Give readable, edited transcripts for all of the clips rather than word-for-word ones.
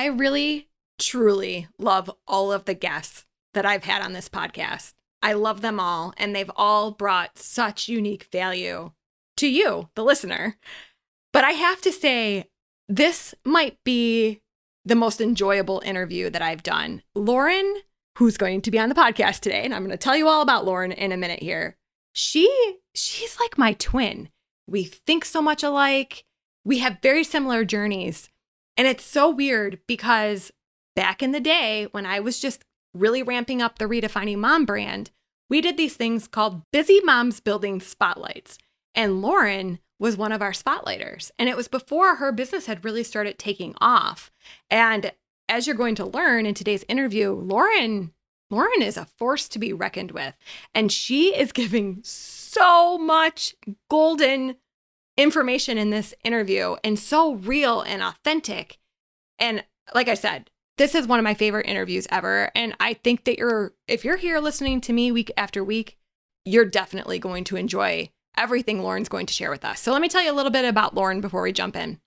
I really, truly love all of the guests that I've had on this podcast. I love them all, and they've all brought such unique value to you, the listener. But I have to say, this might be the most enjoyable interview that I've done. Lauren, who's going to be on the podcast today, and I'm going to tell you all about Lauren in a minute here. She's like my twin. We think so much alike. We have very similar journeys. And it's so weird because back in the day when I was just really ramping up the Redefining Mom brand, we did these things called Busy Moms Building Spotlights. And Lauren was one of our spotlighters. And it was before her business had really started taking off. And as you're going to learn in today's interview, Lauren is a force to be reckoned with. And she is giving so much golden information in this interview and so real and authentic. And like I said, this is one of my favorite interviews ever. And I think that if you're here listening to me week after week, you're definitely going to enjoy everything Lauren's going to share with us. So let me tell you a little bit about Lauren before we jump in.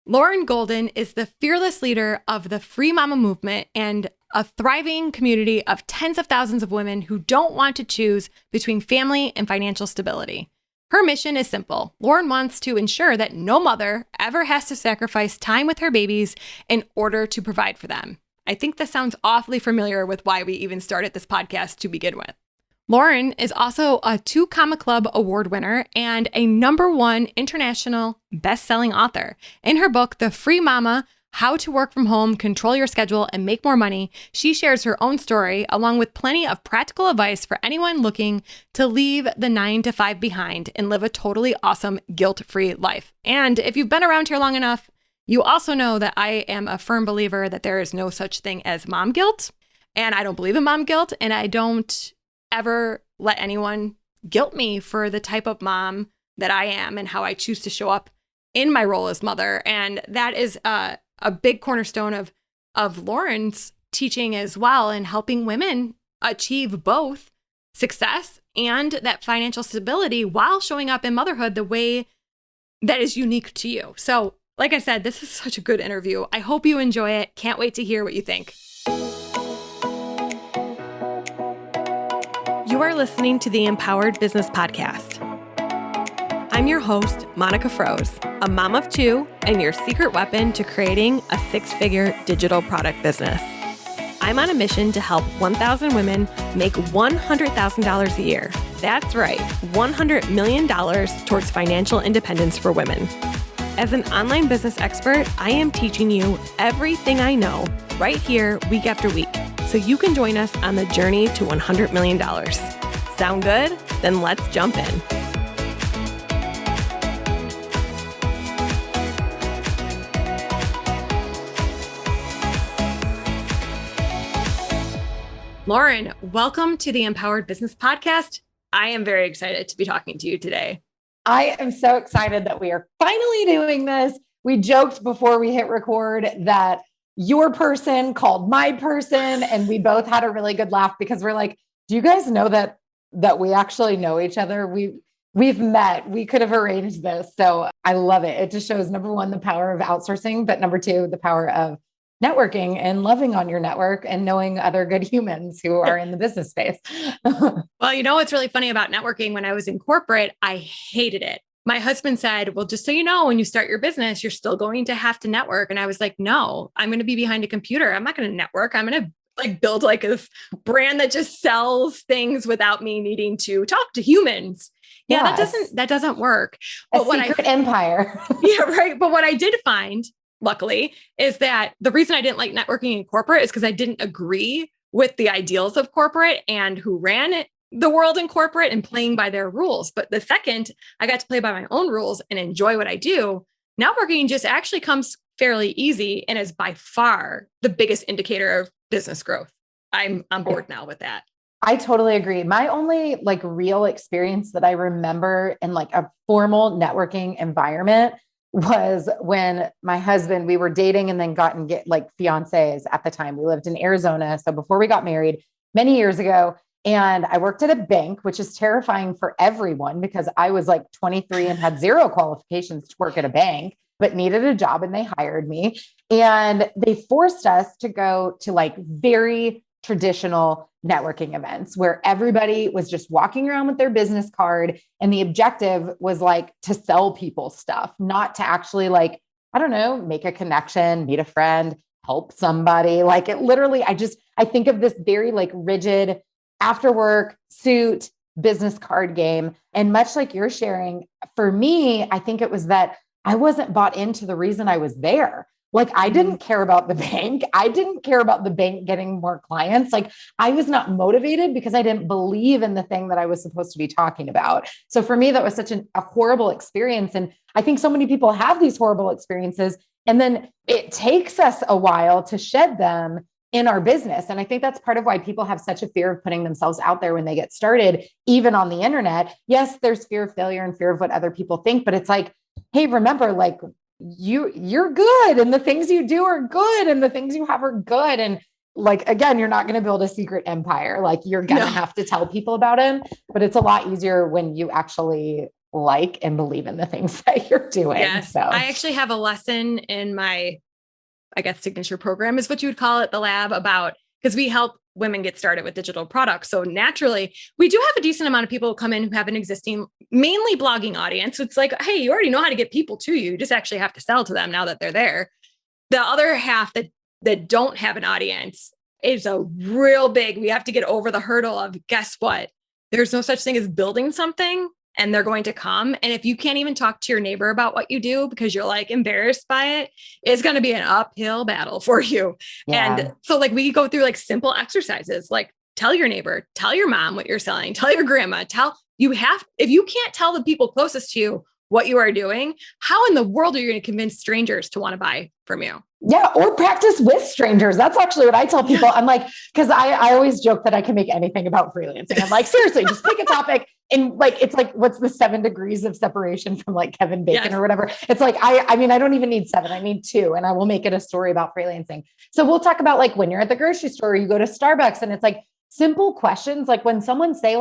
Lauren Golden is the fearless leader of the Free Mama movement and a thriving community of tens of thousands of women who don't want to choose between family and financial stability. Her mission is simple. Lauren wants to ensure that no mother ever has to sacrifice time with her babies in order to provide for them. I think this sounds awfully familiar with why we even started this podcast to begin with. Lauren is also a 2 Comma Club award winner and a #1 international best-selling author. In her book, The Free Mama: How to Work from Home, Control Your Schedule, and Make More Money, she shares her own story along with plenty of practical advice for anyone looking to leave the 9-to-5 behind and live a totally awesome, guilt-free life. And if you've been around here long enough, you also know that I am a firm believer that there is no such thing as mom guilt. And I don't believe in mom guilt, and I don't ever let anyone guilt me for the type of mom that I am and how I choose to show up in my role as mother. And that is a big cornerstone of Lauren's teaching as well, and helping women achieve both success and that financial stability while showing up in motherhood the way that is unique to you. So, like I said, this is such a good interview. I hope you enjoy it. Can't wait to hear what you think. You are listening to the Empowered Business Podcast. I'm your host, Monica Froese, a mom of 2 and your secret weapon to creating a 6-figure digital product business. I'm on a mission to help 1,000 women make $100,000 a year. That's right, $100 million towards financial independence for women. As an online business expert, I am teaching you everything I know right here week after week, so you can join us on the journey to $100 million. Sound good? Then let's jump in. Lauren, welcome to the Empowered Business Podcast. I am very excited to be talking to you today. I am so excited that we are finally doing this. We joked before we hit record that your person called my person, and we both had a really good laugh because we're like, do you guys know that we actually know each other? We've met. We could have arranged this. So I love it. It just shows, #1, the power of outsourcing, but #2, the power of networking and loving on your network and knowing other good humans who are in the business space. Well, you know what's really funny about networking? When I was in corporate, I hated it. My husband said, well, just so you know, when you start your business, you're still going to have to network. And I was like, no, I'm going to be behind a computer. I'm not going to network. I'm going to build this brand that just sells things without me needing to talk to humans. Yeah, yes. that doesn't work. But a secret empire. Yeah, right. But what I did find, luckily, is that the reason I didn't like networking in corporate is because I didn't agree with the ideals of corporate and who ran the world in corporate and playing by their rules. But the second I got to play by my own rules and enjoy what I do, networking just actually comes fairly easy and is by far the biggest indicator of business growth. I'm on board now with that. I totally agree. My only real experience that I remember in a formal networking environment was when my husband, we were dating and then get fiancés at the time. We lived in Arizona. So before we got married many years ago, and I worked at a bank, which is terrifying for everyone because I was 23 and had 0 qualifications to work at a bank. but needed a job and they hired me. And they forced us to go to like very traditional networking events where everybody was just walking around with their business card. And the objective was like to sell people stuff, not to actually like, I don't know, make a connection, meet a friend, help somebody. Like it literally, I think of this very like rigid after work suit business card game. And much like you're sharing, for me, I think it was that I wasn't bought into the reason I was there. Like I didn't care about the bank. I didn't care about the bank getting more clients. Like I was not motivated because I didn't believe in the thing that I was supposed to be talking about. So for me, that was such a horrible experience. And I think so many people have these horrible experiences. And then it takes us a while to shed them in our business. And I think that's part of why people have such a fear of putting themselves out there when they get started, even on the internet. Yes, there's fear of failure and fear of what other people think, but it's like, hey, remember, like you're good and the things you do are good and the things you have are good. And like, again, you're not going to build a secret empire. Like you're going to have to tell people about them, but it's a lot easier when you actually like and believe in the things that you're doing. Yes. So I actually have a lesson in my, I guess, signature program is what you would call it, the lab, about, because we help women get started with digital products. So naturally, we do have a decent amount of people who come in who have an existing, mainly blogging audience. So it's like, hey, you already know how to get people to you. You just actually have to sell to them now that they're there. The other half that don't have an audience is a real big, we have to get over the hurdle of, guess what? There's no such thing as building something. And they're going to come. And if you can't even talk to your neighbor about what you do because you're like embarrassed by it, it's going to be an uphill battle for you. Yeah. And so like we go through like simple exercises, like tell your neighbor, tell your mom what you're selling, tell your grandma, if you can't tell the people closest to you what you are doing, how in the world are you going to convince strangers to want to buy from you? Yeah. Or practice with strangers. That's actually what I tell people. I'm like, because I always joke that I can make anything about freelancing. I'm like, seriously, just pick a topic. And like, it's like, what's the 7 degrees of separation from like Kevin Bacon or whatever? It's like, I mean, I don't even need 7, I need 2, and I will make it a story about freelancing. So we'll talk about like when you're at the grocery store, you go to Starbucks, and it's like simple questions. Like when someone says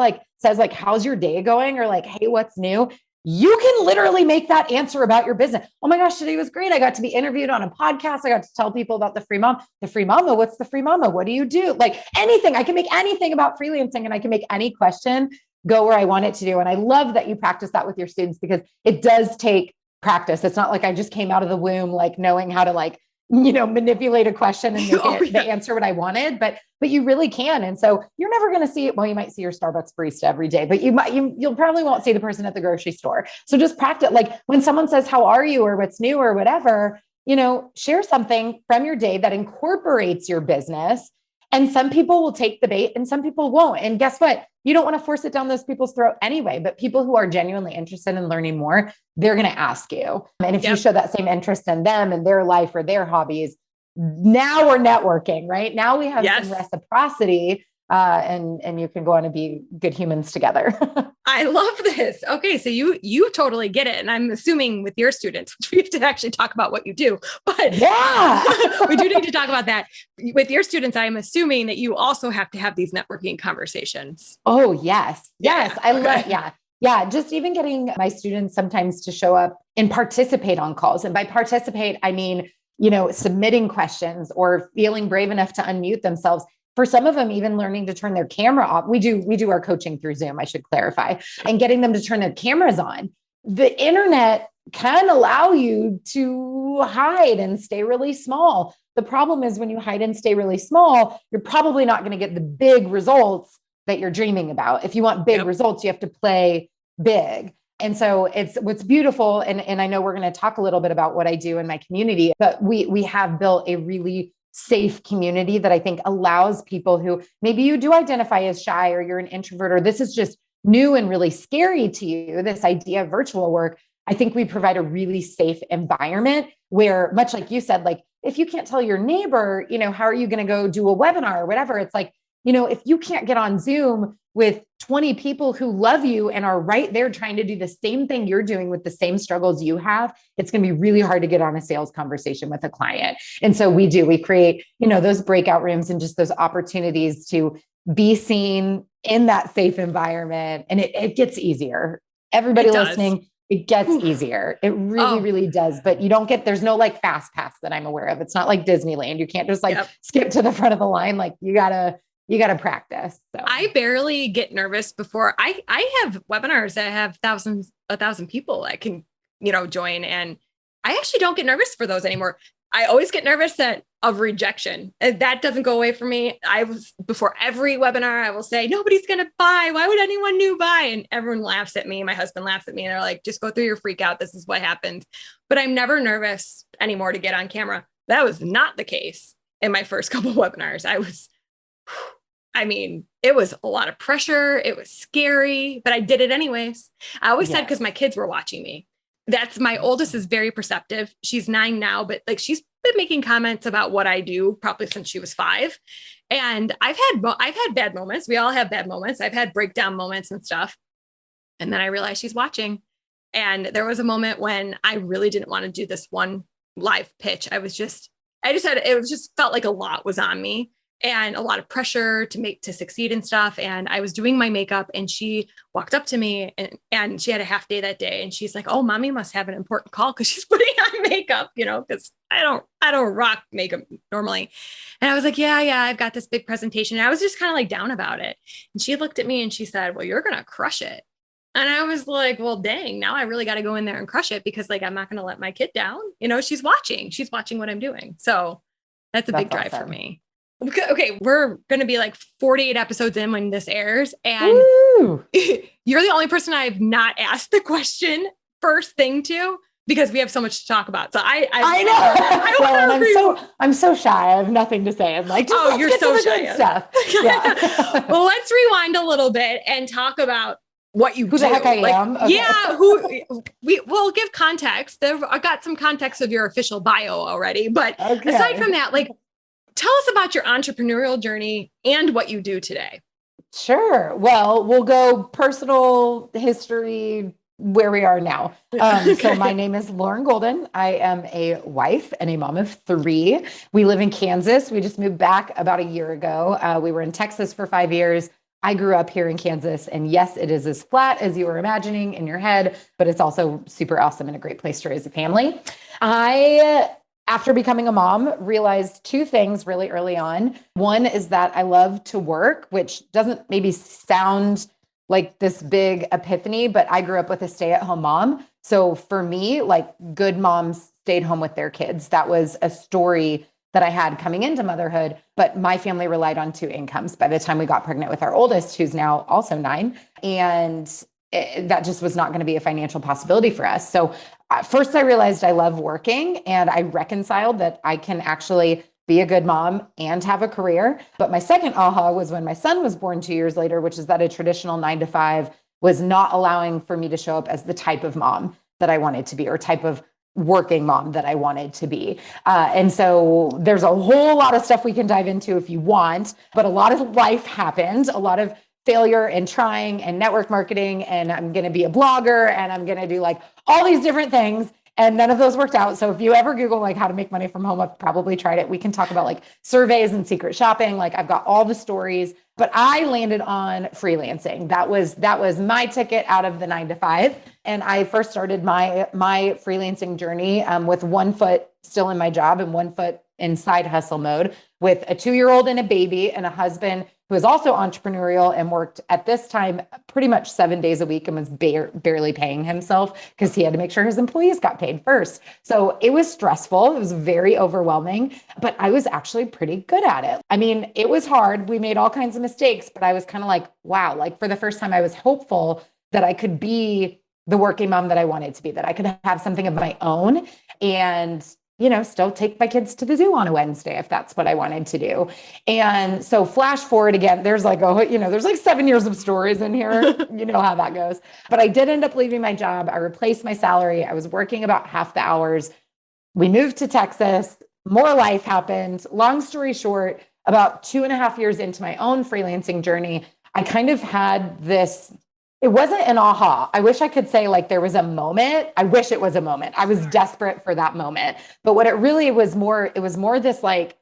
like, how's your day going? Or like, hey, what's new? You can literally make that answer about your business. Oh my gosh, today was great. I got to be interviewed on a podcast. I got to tell people about the free mom. The free mama, what's the free mama? What do you do? Like anything. I can make anything about freelancing, and I can make any question go where I want it to do. And I love that you practice that with your students, because it does take practice. It's not like I just came out of the womb, like knowing how to like, manipulate a question and make the answer what I wanted, but you really can. And so you're never going to see it. Well, you might see your Starbucks barista every day, but you'll probably won't see the person at the grocery store. So just practice. Like when someone says, how are you? Or what's new or whatever, share something from your day that incorporates your business. And some people will take the bait and some people won't. And guess what? You don't want to force it down those people's throat anyway, but people who are genuinely interested in learning more, they're going to ask you. And if you show that same interest in them and their life or their hobbies, now we're networking, right? Now we have some reciprocity, and you can go on and be good humans together. I love this. Okay. So you totally get it. And I'm assuming with your students, which we have to actually talk about what you do, but yeah, we do need to talk about that with your students. I'm assuming that you also have to have these networking conversations. Oh yes. Yes. Yeah. Just even getting my students sometimes to show up and participate on calls. And by participate, I mean, submitting questions or feeling brave enough to unmute themselves. For some of them, even learning to turn their camera off. We do our coaching through Zoom, I should clarify, and getting them to turn their cameras on. The internet can allow you to hide and stay really small. The problem is when you hide and stay really small, you're probably not going to get the big results that you're dreaming about. If you want big results, you have to play big. And so it's what's beautiful. And I know we're going to talk a little bit about what I do in my community, but we have built a really safe community that I think allows people who maybe you do identify as shy or you're an introvert, or this is just new and really scary to you, this idea of virtual work. I think we provide a really safe environment where, much like you said, like if you can't tell your neighbor, how are you going to go do a webinar or whatever? It's like, if you can't get on Zoom with 20 people who love you and are right there trying to do the same thing you're doing with the same struggles you have, it's going to be really hard to get on a sales conversation with a client. And so we create, those breakout rooms and just those opportunities to be seen in that safe environment. And it gets easier. Everybody listening, It gets easier. It really, Oh, really does. But you don't get, there's no like fast pass that I'm aware of. It's not like Disneyland. You can't just like yep. skip to the front of the line. Like you gotta practice. So I barely get nervous before I have webinars that have a thousand people that can, join. And I actually don't get nervous for those anymore. I always get nervous of rejection. That doesn't go away from me. Before every webinar, I will say, nobody's going to buy. Why would anyone new buy? And everyone laughs at me. My husband laughs at me and they're like, just go through your freak out. This is what happens. But I'm never nervous anymore to get on camera. That was not the case in my first couple of webinars. It was a lot of pressure. It was scary, but I did it anyways. I always said, because my kids were watching me. That's my oldest is very perceptive. She's 9 now, but like she's been making comments about what I do probably since she was 5. And I've had bad moments. We all have bad moments. I've had breakdown moments and stuff. And then I realized she's watching. And there was a moment when I really didn't want to do this one live pitch. It just felt like a lot was on me and a lot of pressure to succeed and stuff. And I was doing my makeup and she walked up to me and she had a half day that day. And she's like, oh, mommy must have an important call because she's putting on makeup, because I don't rock makeup normally. And I was like, yeah, I've got this big presentation. And I was just kind of like down about it. And she looked at me and she said, well, you're going to crush it. And I was like, well, dang, now I really got to go in there and crush it because like, I'm not going to let my kid down. She's watching what I'm doing. So that's a big drive for me. Okay, we're going to be like 48 episodes in when this airs. And you're the only person I've not asked the question first thing to because we have so much to talk about. So I know. I'm so shy. I have nothing to say. I'm like, you're so shy. Stuff. Yeah. Well, let's rewind a little bit and talk about what you do. Who the heck I am? Okay. Yeah, we'll give context. I got some context of your official bio already, but aside from that, like, tell us about your entrepreneurial journey and what you do today. Sure. Well, we'll go personal history where we are now. So my name is Lauren Golden. I am a wife and a mom of 3. We live in Kansas. We just moved back about a year ago. We were in Texas for 5 years. I grew up here in Kansas, and yes, it is as flat as you were imagining in your head, but it's also super awesome and a great place to raise a family. After becoming a mom, realized 2 things really early on. One is that I love to work, which doesn't maybe sound like this big epiphany, but I grew up with a stay-at-home mom. So for me, like good moms stayed home with their kids. That was a story that I had coming into motherhood, but my family relied on 2 incomes by the time we got pregnant with our oldest, who's now also 9. And that just was not going to be a financial possibility for us. So first I realized I love working, and I reconciled that I can actually be a good mom and have a career. But my second aha was when my son was born 2 years later, which is that a traditional 9-to-5 was not allowing for me to show up as the type of mom that I wanted to be, or type of working mom that I wanted to be. And so there's a whole lot of stuff we can dive into if you want, but a lot of life happened, a lot of failure and trying and network marketing. And I'm going to be a blogger and I'm going to do like all these different things. And none of those worked out. So if you ever Google like how to make money from home, I've probably tried it. We can talk about like surveys and secret shopping. Like I've got all the stories, but I landed on freelancing. That was my ticket out of the 9-to-5. And I first started my freelancing journey with 1 foot still in my job and 1 foot in side hustle mode, with a 2-year-old and a baby and a husband who is also entrepreneurial and worked at this time pretty much 7 days a week and was barely paying himself because he had to make sure his employees got paid first. So it was stressful. It was very overwhelming, but I was actually pretty good at it. I mean, it was hard. We made all kinds of mistakes, but I was kind of like, wow, like for the first time, I was hopeful that I could be the working mom that I wanted to be, that I could have something of my own and still take my kids to the zoo on a Wednesday if that's what I wanted to do. And so flash forward again, there's like, there's like 7 years of stories in here. You know how that goes. But I did end up leaving my job. I replaced my salary. I was working about half the hours. We moved to Texas. More life happened. Long story short, about 2.5 years into my own freelancing journey, I kind of had this. It wasn't an aha. I wish I could say like there was a moment. I wish it was a moment. I was desperate for that moment. But what it really was more, it was more this like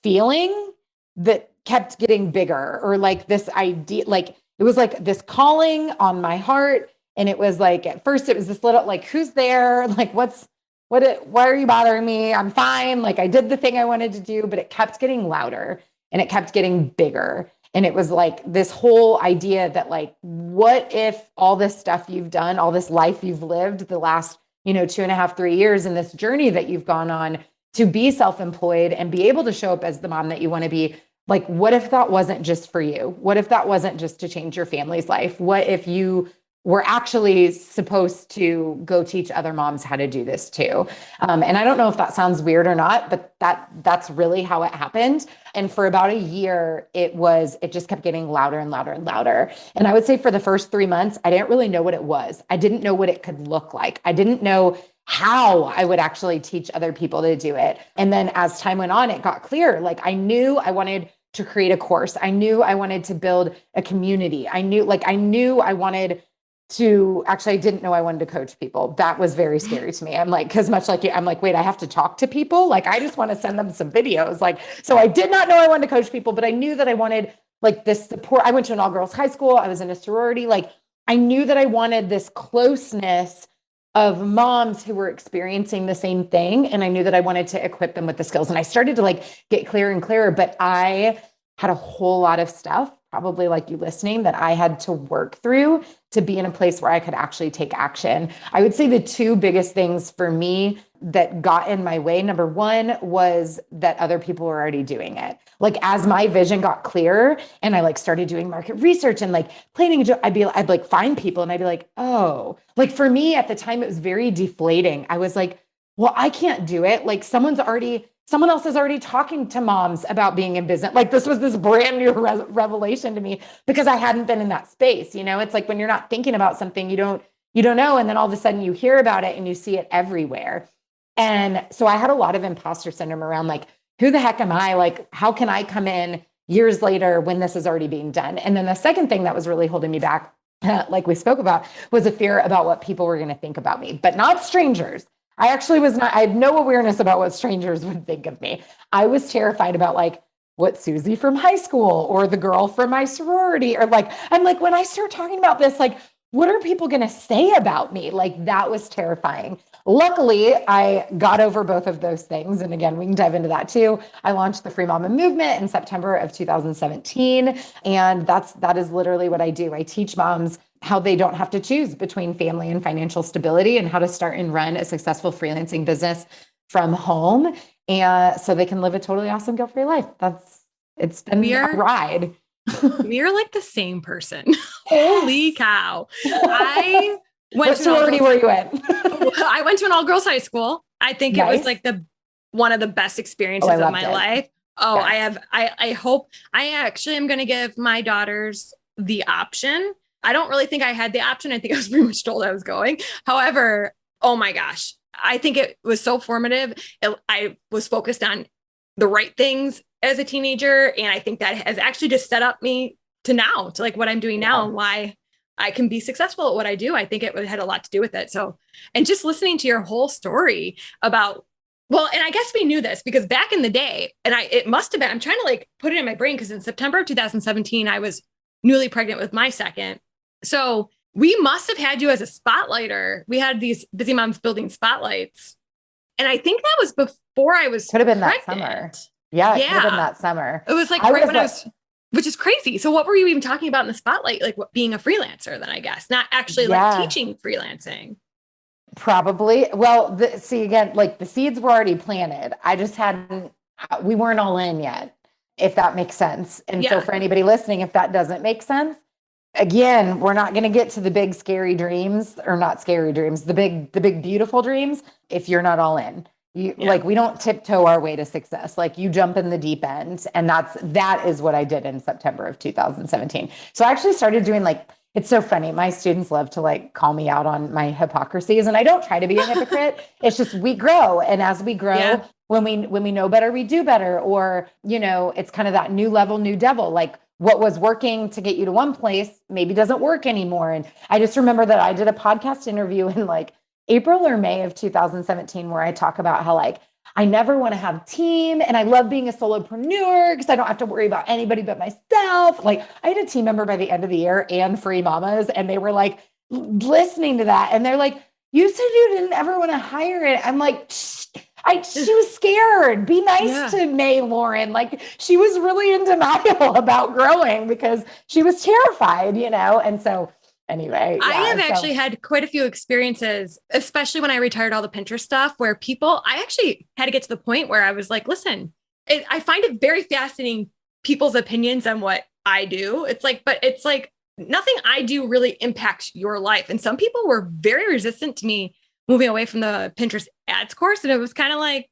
feeling that kept getting bigger, or like this idea, like it was like this calling on my heart. And it was like, at first it was this little, like, who's there? Like, why are you bothering me? I'm fine. Like, I did the thing I wanted to do, but it kept getting louder and it kept getting bigger. And it was like this whole idea that, like, what if all this stuff you've done, all this life you've lived the last, 2.5, 3 years, and this journey that you've gone on to be self-employed and be able to show up as the mom that you want to be, like, what if that wasn't just for you? What if that wasn't just to change your family's life? What if you were actually supposed to go teach other moms how to do this too? And I don't know if that sounds weird or not, but that's really how it happened. And for about a year, it just kept getting louder and louder and louder. And I would say for the first 3 months, I didn't really know what it was. I didn't know what it could look like. I didn't know how I would actually teach other people to do it. And then as time went on, it got clear. Like, I knew I wanted to create a course. I knew I wanted to build a community. I knew I wanted to actually, I didn't know I wanted to coach people. That was very scary to me. I'm like, because much like you, I'm like, wait, I have to talk to people. Like, I just want to send them some videos. Like, so I did not know I wanted to coach people, but I knew that I wanted, like, this support. I went to an all girls high school. I was in a sorority. Like, I knew that I wanted this closeness of moms who were experiencing the same thing. And I knew that I wanted to equip them with the skills. And I started to, like, get clearer and clearer, but I had a whole lot of stuff, probably like you listening, that I had to work through to be in a place where I could actually take action. I would say the two biggest things for me that got in my way, number one, was that other people were already doing it. Like, as my vision got clearer and I, like, started doing market research and, like, planning a job, I'd like find people and I'd be like, oh, like, for me at the time, it was very deflating. I was like, well, I can't do it. Like, someone else is already talking to moms about being in business. Like, this was this brand new revelation to me because I hadn't been in that space. It's like when you're not thinking about something, you don't know. And then all of a sudden you hear about it and you see it everywhere. And so I had a lot of imposter syndrome around, like, who the heck am I? Like, how can I come in years later when this is already being done? And then the second thing that was really holding me back, like we spoke about, was a fear about what people were going to think about me, but not strangers. I had no awareness about what strangers would think of me. I was terrified about, like, what Susie from high school or the girl from my sorority, or, like, I'm like, when I start talking about this, like, what are people going to say about me? Like, that was terrifying. Luckily, I got over both of those things. And again, we can dive into that too. I launched the Free Mama Movement in September of 2017. And that is literally what I do. I teach moms how they don't have to choose between family and financial stability, and how to start and run a successful freelancing business from home. And so they can live a totally awesome, guilt-free life. It's been a ride. We're like the same person. Holy cow. What sorority were you in? I went to an all-girls high school. I think It was like one of the best experiences of my life. Oh, yes. I hope I actually am going to give my daughters the option. I don't really think I had the option. I think I was pretty much told I was going. However, oh my gosh, I think it was so formative. I was focused on the right things as a teenager. And I think that has actually just set up me to now, to, like, what I'm doing now and why I can be successful at what I do. I think it had a lot to do with it. So, and just listening to your whole story about, well, and I guess we knew this because back in the day, and it must have been, I'm trying to, like, put it in my brain, because in September of 2017, I was newly pregnant with my second. So we must have had you as a spotlighter. We had these Busy Moms Building spotlights. And I think that was before I was Could have been pregnant. That summer. Yeah, it could have been that summer. It was like right when I was, which is crazy. So what were you even talking about in the spotlight? Like, what, being a freelancer then, I guess, not actually like teaching freelancing. Probably. Well, see, again, like, the seeds were already planted. I just we weren't all in yet, if that makes sense. And so for anybody listening, if that doesn't make sense, again, we're not going to get to the big scary dreams, or not scary dreams, the big beautiful dreams, if you're not all in. Like, we don't tiptoe our way to success. Like, you jump in the deep end. And that is what I did in September of 2017. So I actually started doing, like, it's so funny. My students love to, like, call me out on my hypocrisies, and I don't try to be a hypocrite. It's just, we grow. And as we grow, when we know better, we do better. Or, it's kind of that new level, new devil. Like, what was working to get you to one place maybe doesn't work anymore. And I just remember that I did a podcast interview in, like, April or May of 2017, where I talk about how, like, I never want to have a team, and I love being a solopreneur because I don't have to worry about anybody but myself. Like, I had a team member by the end of the year and Free Mamas, and they were like, listening to that. And they're like, you said you didn't ever want to hire it. I'm like, she was scared. Be nice to May Lauren. Like she was really in denial about growing because she was terrified, And so anyway, I have actually had quite a few experiences, especially when I retired all the Pinterest stuff where I actually had to get to the point where I was like, listen, I find it very fascinating people's opinions on what I do. But it's like nothing I do really impacts your life. And some people were very resistant to me moving away from the Pinterest ads course. And it was kind of like,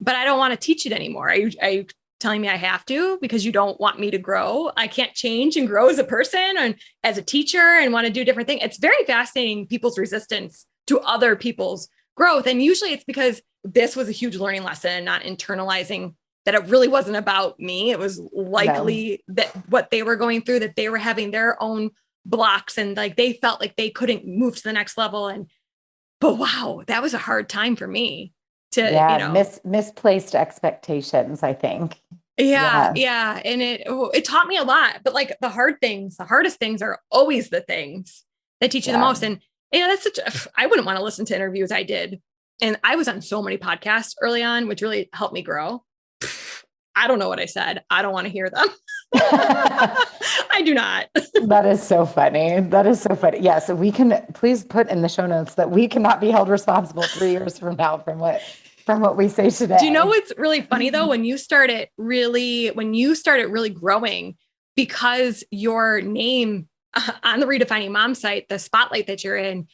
but I don't want to teach it anymore. Are you telling me I have to because you don't want me to grow? I can't change and grow as a person and as a teacher and want to do different things. It's very fascinating, people's resistance to other people's growth. And usually it's because this was a huge learning lesson, not internalizing that it really wasn't about me. It was likely that what they were going through, that they were having their own blocks and like they felt like they couldn't move to the next level. But wow, that was a hard time for me to, misplaced expectations, I think. Yeah. And it taught me a lot, but like the hardest things are always the things that teach you the most. And I wouldn't want to listen to interviews I did. And I was on so many podcasts early on, which really helped me grow. I don't know what I said. I don't want to hear them. I do not. That is so funny. Yeah. So we can please put in the show notes that we cannot be held responsible 3 years from now from what we say today. Do you know what's really funny though? When you started really growing, because your name on the Redefining Mom site, the spotlight that you're in,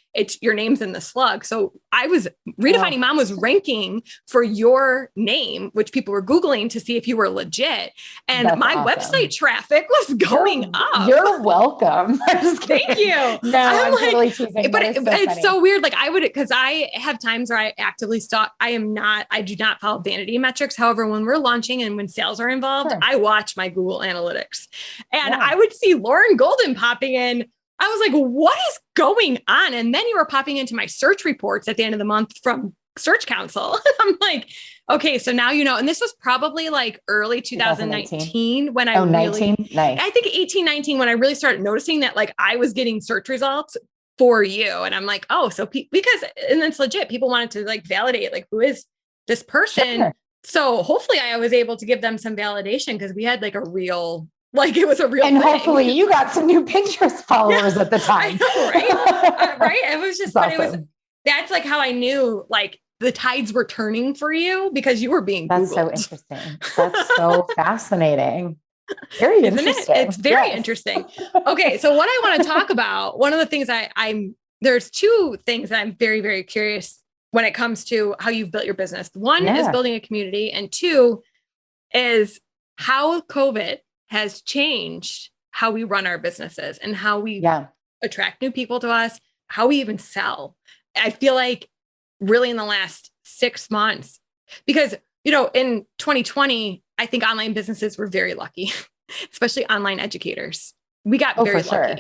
your name's in the slug. So Redefining Mom was ranking for your name, which people were Googling to see if you were legit. And that's my website traffic was going up. You're welcome. I'm just kidding. Thank you. No, I'm like, totally teasing. But it's so weird. Like because I have times where I actively stalk. I do not follow vanity metrics. However, when we're launching and when sales are involved, I watch my Google Analytics and I would see Lauren Golden popping in. I was like, what is going on? And then you were popping into my search reports at the end of the month from Search Council. I'm like, okay, so now you know. And this was probably like early 2019 when I really, nice. I think 18, 19, when I really started noticing that like I was getting search results for you. And I'm like, oh, so because, and it's legit. People wanted to like validate, like, who is this person? Sure. So hopefully I was able to give them some validation because we had like it was a real and thing. Hopefully you got some new Pinterest followers at the time. I know, right? It was just, that's like how I knew like the tides were turning for you because you were being Googled. That's so interesting. That's so fascinating. Very interesting. It's very interesting. Okay. So what I want to talk about, one of the things there's two things that I'm very, very curious when it comes to how you've built your business. One is building a community, and two is how COVID has changed how we run our businesses and how we attract new people to us, how we even sell. I feel like really in the last 6 months, because, in 2020, I think online businesses were very lucky, especially online educators. We got very lucky. Sure.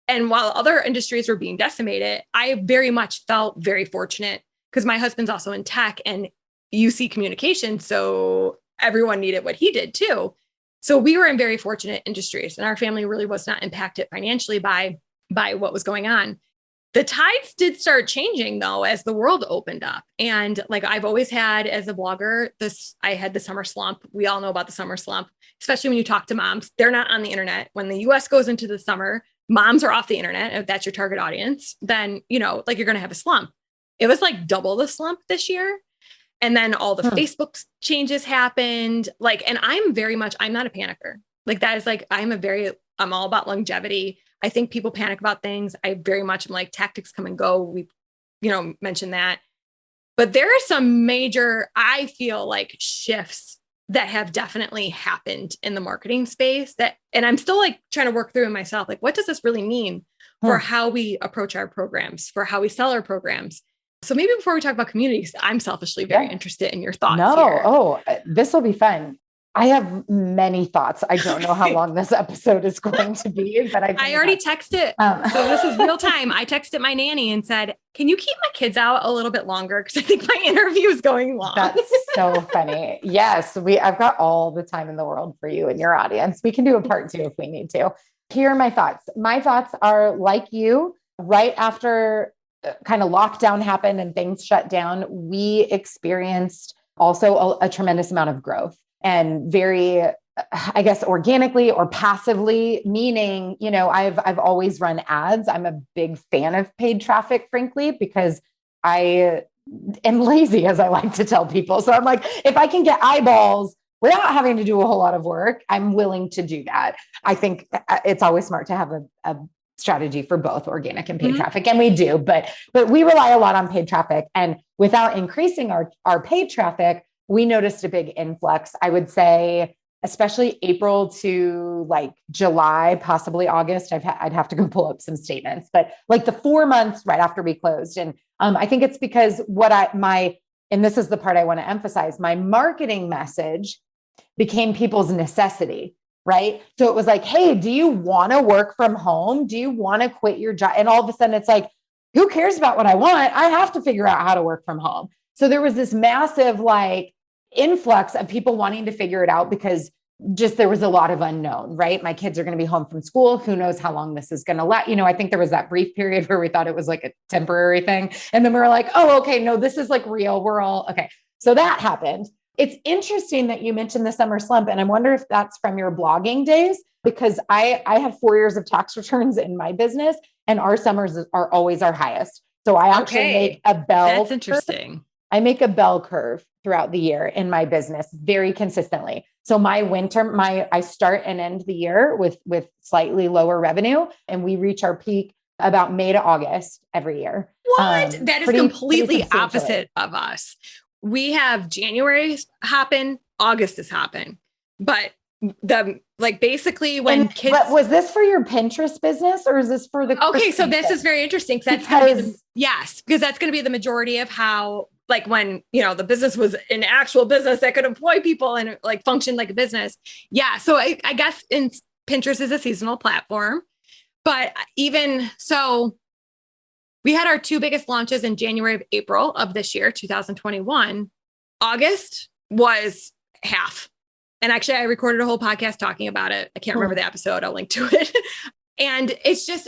And while other industries were being decimated, I very much felt very fortunate because my husband's also in tech and UC communication. So everyone needed what he did too. So we were in very fortunate industries and our family really was not impacted financially by what was going on. The tides did start changing though, as the world opened up. And like I've always had as a blogger, I had the summer slump. We all know about the summer slump, especially when you talk to moms, they're not on the internet. When the US goes into the summer, moms are off the internet. If that's your target audience, then, like you're going to have a slump. It was like double the slump this year. And then all the Facebook changes happened. And I'm not a panicker. Like that is like, I'm all about longevity. I think people panic about things. I very much am like tactics come and go. We, mentioned that, but there are some major, I feel like shifts that have definitely happened in the marketing space and I'm still like trying to work through it myself. Like, what does this really mean for how we approach our programs, for how we sell our programs? So maybe before we talk about communities, I'm selfishly very interested in your thoughts. This will be fun. I have many thoughts. I don't know how long this episode is going to be, but I already texted. So this is real time. I texted my nanny and said, can you keep my kids out a little bit longer? Because I think my interview is going long. That's so funny. Yes. I've got all the time in the world for you and your audience. We can do a part 2 if we need to. Here are my thoughts. My thoughts are like you. right after kind of lockdown happened and things shut down, we experienced also a tremendous amount of growth and very, I guess, organically or passively, meaning, I've always run ads. I'm a big fan of paid traffic, frankly, because I am lazy, as I like to tell people. So I'm like, if I can get eyeballs without having to do a whole lot of work, I'm willing to do that. I think it's always smart to have a strategy for both organic and paid traffic. And we do, but we rely a lot on paid traffic. And without increasing our paid traffic, we noticed a big influx. I would say, especially April to like July, possibly August. I'd have to go pull up some statements, but like the 4 months right after we closed. And I think it's because and this is the part I want to emphasize, my marketing message became people's necessity. Right. So it was like, hey, do you want to work from home? Do you want to quit your job? And all of a sudden it's like, who cares about what I want? I have to figure out how to work from home. So there was this massive like influx of people wanting to figure it out because just there was a lot of unknown, right? My kids are going to be home from school. Who knows how long this is going to last? I think there was that brief period where we thought it was like a temporary thing. And then we were like, oh, okay, no, this is like real. We're all okay. So that happened. It's interesting that you mentioned the summer slump. And I wonder if that's from your blogging days, because I have 4 years of tax returns in my business and our summers are always our highest. So I actually make a bell. That's interesting. I make a bell curve throughout the year in my business very consistently. So my winter, I start and end the year with slightly lower revenue, and we reach our peak about May to August every year. What? That is completely opposite of us. We have January happen, August is happen, but basically when kids. But was this for your Pinterest business or is this for the? Okay, so this is very interesting. Because that's going to be the majority of how, like when, the business was an actual business that could employ people and like function like a business. Yeah. So I guess Pinterest is a seasonal platform, but even so, we had our 2 biggest launches in January of April of this year, 2021. August was half. And actually I recorded a whole podcast talking about it. I can't remember the episode. I'll link to it. And it's just,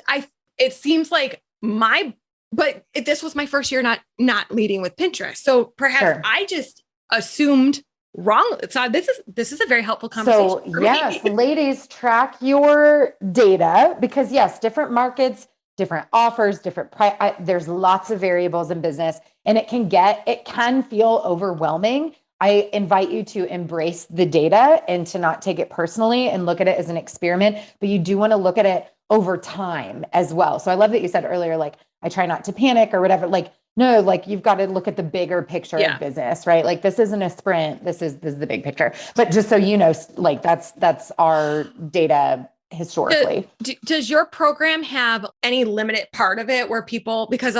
it seems like this was my first year not leading with Pinterest. So perhaps I just assumed wrong. So this is a very helpful conversation. So yes, ladies, track your data because yes, different markets, different offers, different price. There's lots of variables in business and it can feel overwhelming. I invite you to embrace the data and to not take it personally and look at it as an experiment, but you do want to look at it over time as well. So I love that you said earlier, like, I try not to panic or whatever. Like, no, like you've got to look at the bigger picture of business, right? Like this isn't a sprint. This is the big picture. But just so you know, like that's our data historically. Does your program have any limited part of it where people, because,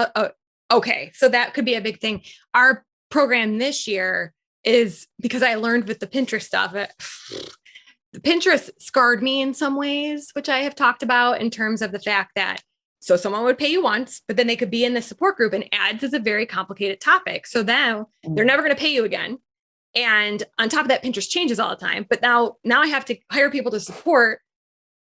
okay, so that could be a big thing. Our program this year is, because I learned with the Pinterest stuff, the Pinterest scarred me in some ways, which I have talked about in terms of the fact that, so someone would pay you once, but then they could be in the support group, and ads is a very complicated topic. So then they're never going to pay you again. And on top of that, Pinterest changes all the time. But now I have to hire people to support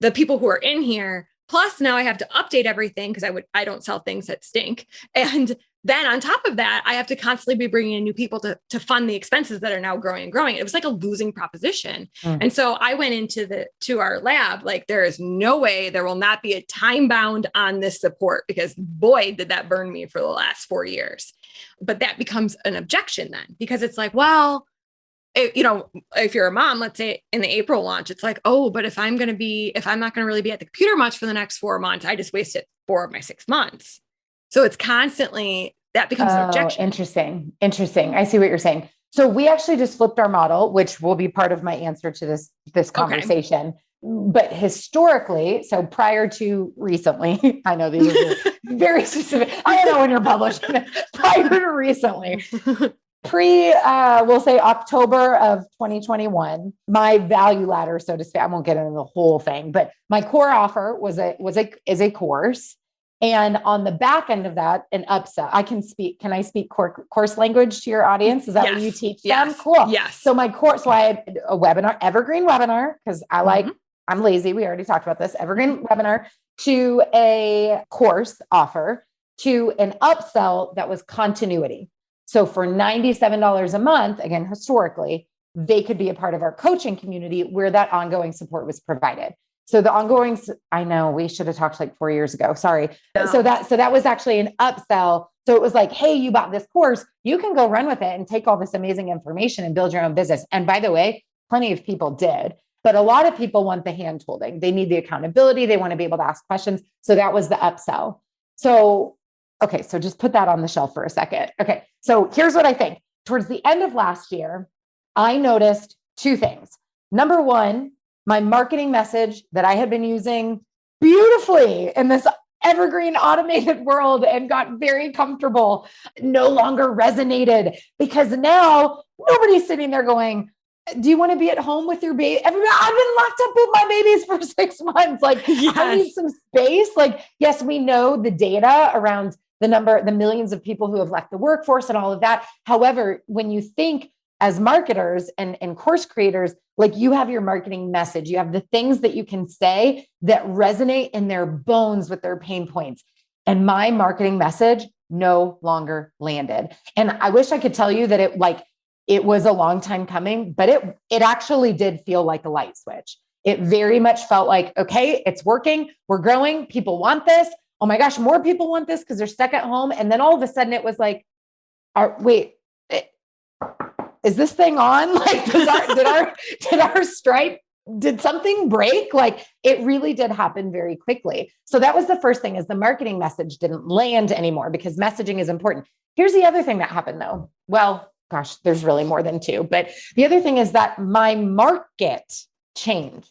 the people who are in here. Plus now I have to update everything because I don't sell things that stink. And then on top of that, I have to constantly be bringing in new people to fund the expenses that are now growing and growing. It was like a losing proposition. And so I went to our lab, like there is no way there will not be a time bound on this support, because boy, did that burn me for the last 4 years. But that becomes an objection then, because it's like, well, if you're a mom, let's say in the April launch, it's like, oh, but if I'm not going to really be at the computer much for the next 4 months, I just wasted 4 of my 6 months. So it's constantly, that becomes an objection. Interesting. I see what you're saying. So we actually just flipped our model, which will be part of my answer to this conversation. Okay. But historically, so prior to recently, I know these are very specific. I don't know when you're publishing it. Prior to recently, we'll say October of 2021, my value ladder, so to speak, I won't get into the whole thing, but my core offer is a course. And on the back end of that, an upsell. Can I speak course language to your audience? Is that what you teach them? Cool. Yes. So my course, so I had a webinar, evergreen webinar, because I'm lazy. We already talked about this evergreen webinar. to a course offer to an upsell that was continuity. So for $97 a month, again, historically, they could be a part of our coaching community where that ongoing support was provided. So the ongoing, I know we should have talked like 4 years ago. Sorry. No. So that was actually an upsell. So it was like, hey, you bought this course, you can go run with it and take all this amazing information and build your own business. And by the way, plenty of people did, but a lot of people want the hand holding. They need the accountability. They want to be able to ask questions. So that was the upsell. So, okay. So just put that on the shelf for a second. Okay. So here's what I think. Towards the end of last year, I noticed two things. Number one, my marketing message that I had been using beautifully in this evergreen automated world and got very comfortable no longer resonated, because now nobody's sitting there going, do you want to be at home with your baby? Everybody, I've been locked up with my babies for 6 months. Like, yes. I need some space. Like, yes, we know the data around the millions of people who have left the workforce and all of that. However, when you think as marketers and course creators, like, you have your marketing message, you have the things that you can say that resonate in their bones with their pain points. And my marketing message no longer landed. And I wish I could tell you that it was a long time coming, but it actually did feel like a light switch. It very much felt like, okay, it's working. We're growing. People want this. Oh my gosh, more people want this because they're stuck at home. And then all of a sudden it was like, is this thing on? Like, did our Stripe, did something break? Like, it really did happen very quickly. So that was the first thing, is the marketing message didn't land anymore, because messaging is important. Here's the other thing that happened though. Well, gosh, there's really more than two, but the other thing is that my market changed.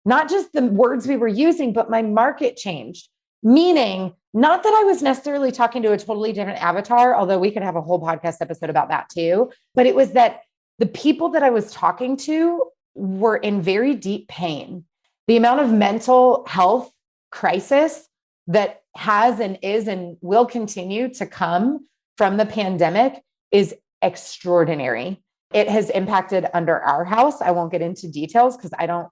Not just the words we were using, but my market changed. Meaning, not that I was necessarily talking to a totally different avatar, although we could have a whole podcast episode about that too, but it was that the people that I was talking to were in very deep pain. The amount of mental health crisis that has and is and will continue to come from the pandemic is extraordinary. It has impacted under our house. I won't get into details because I don't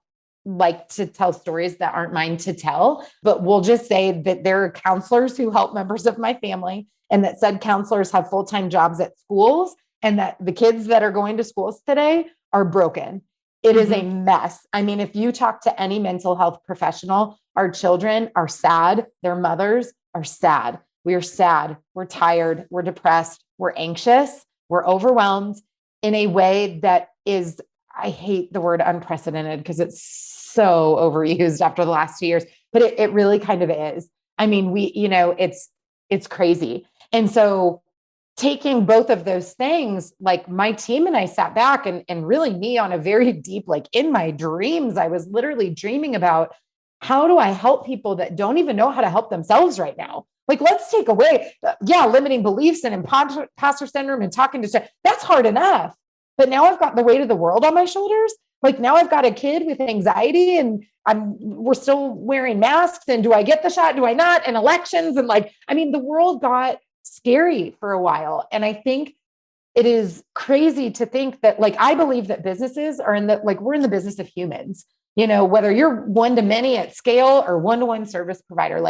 like to tell stories that aren't mine to tell, but we'll just say that there are counselors who help members of my family, and that said counselors have full-time jobs at schools, and that the kids that are going to schools today are broken. It is a mess. I mean, if you talk to any mental health professional, our children are sad. Their mothers are sad. We are sad. We're tired. We're depressed. We're anxious. We're overwhelmed in a way that is, I hate the word unprecedented because it's so overused after the last 2 years, but it really kind of is. I mean, it's crazy. And so taking both of those things, like, my team and I sat back and really me on a very deep, like, in my dreams, I was literally dreaming about, how do I help people that don't even know how to help themselves right now? Like, let's take away, limiting beliefs and imposter syndrome and talking to, that's hard enough. But now I've got the weight of the world on my shoulders. Like, now I've got a kid with anxiety and we're still wearing masks. And do I get the shot? Do I not? And elections. And the world got scary for a while. And I think it is crazy to think that, I believe that businesses are we're in the business of humans, whether you're one to many at scale or one-to-one service provider,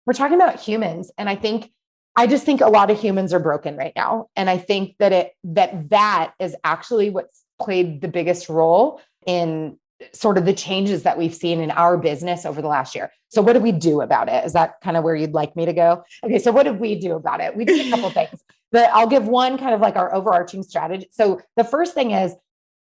we're talking about humans. And I just think a lot of humans are broken right now. And I think that that is actually what's played the biggest role in sort of the changes that we've seen in our business over the last year. So what do we do about it? Is that kind of where you'd like me to go? Okay. So what did we do about it? We did a couple things, but I'll give one kind of our overarching strategy. So the first thing is,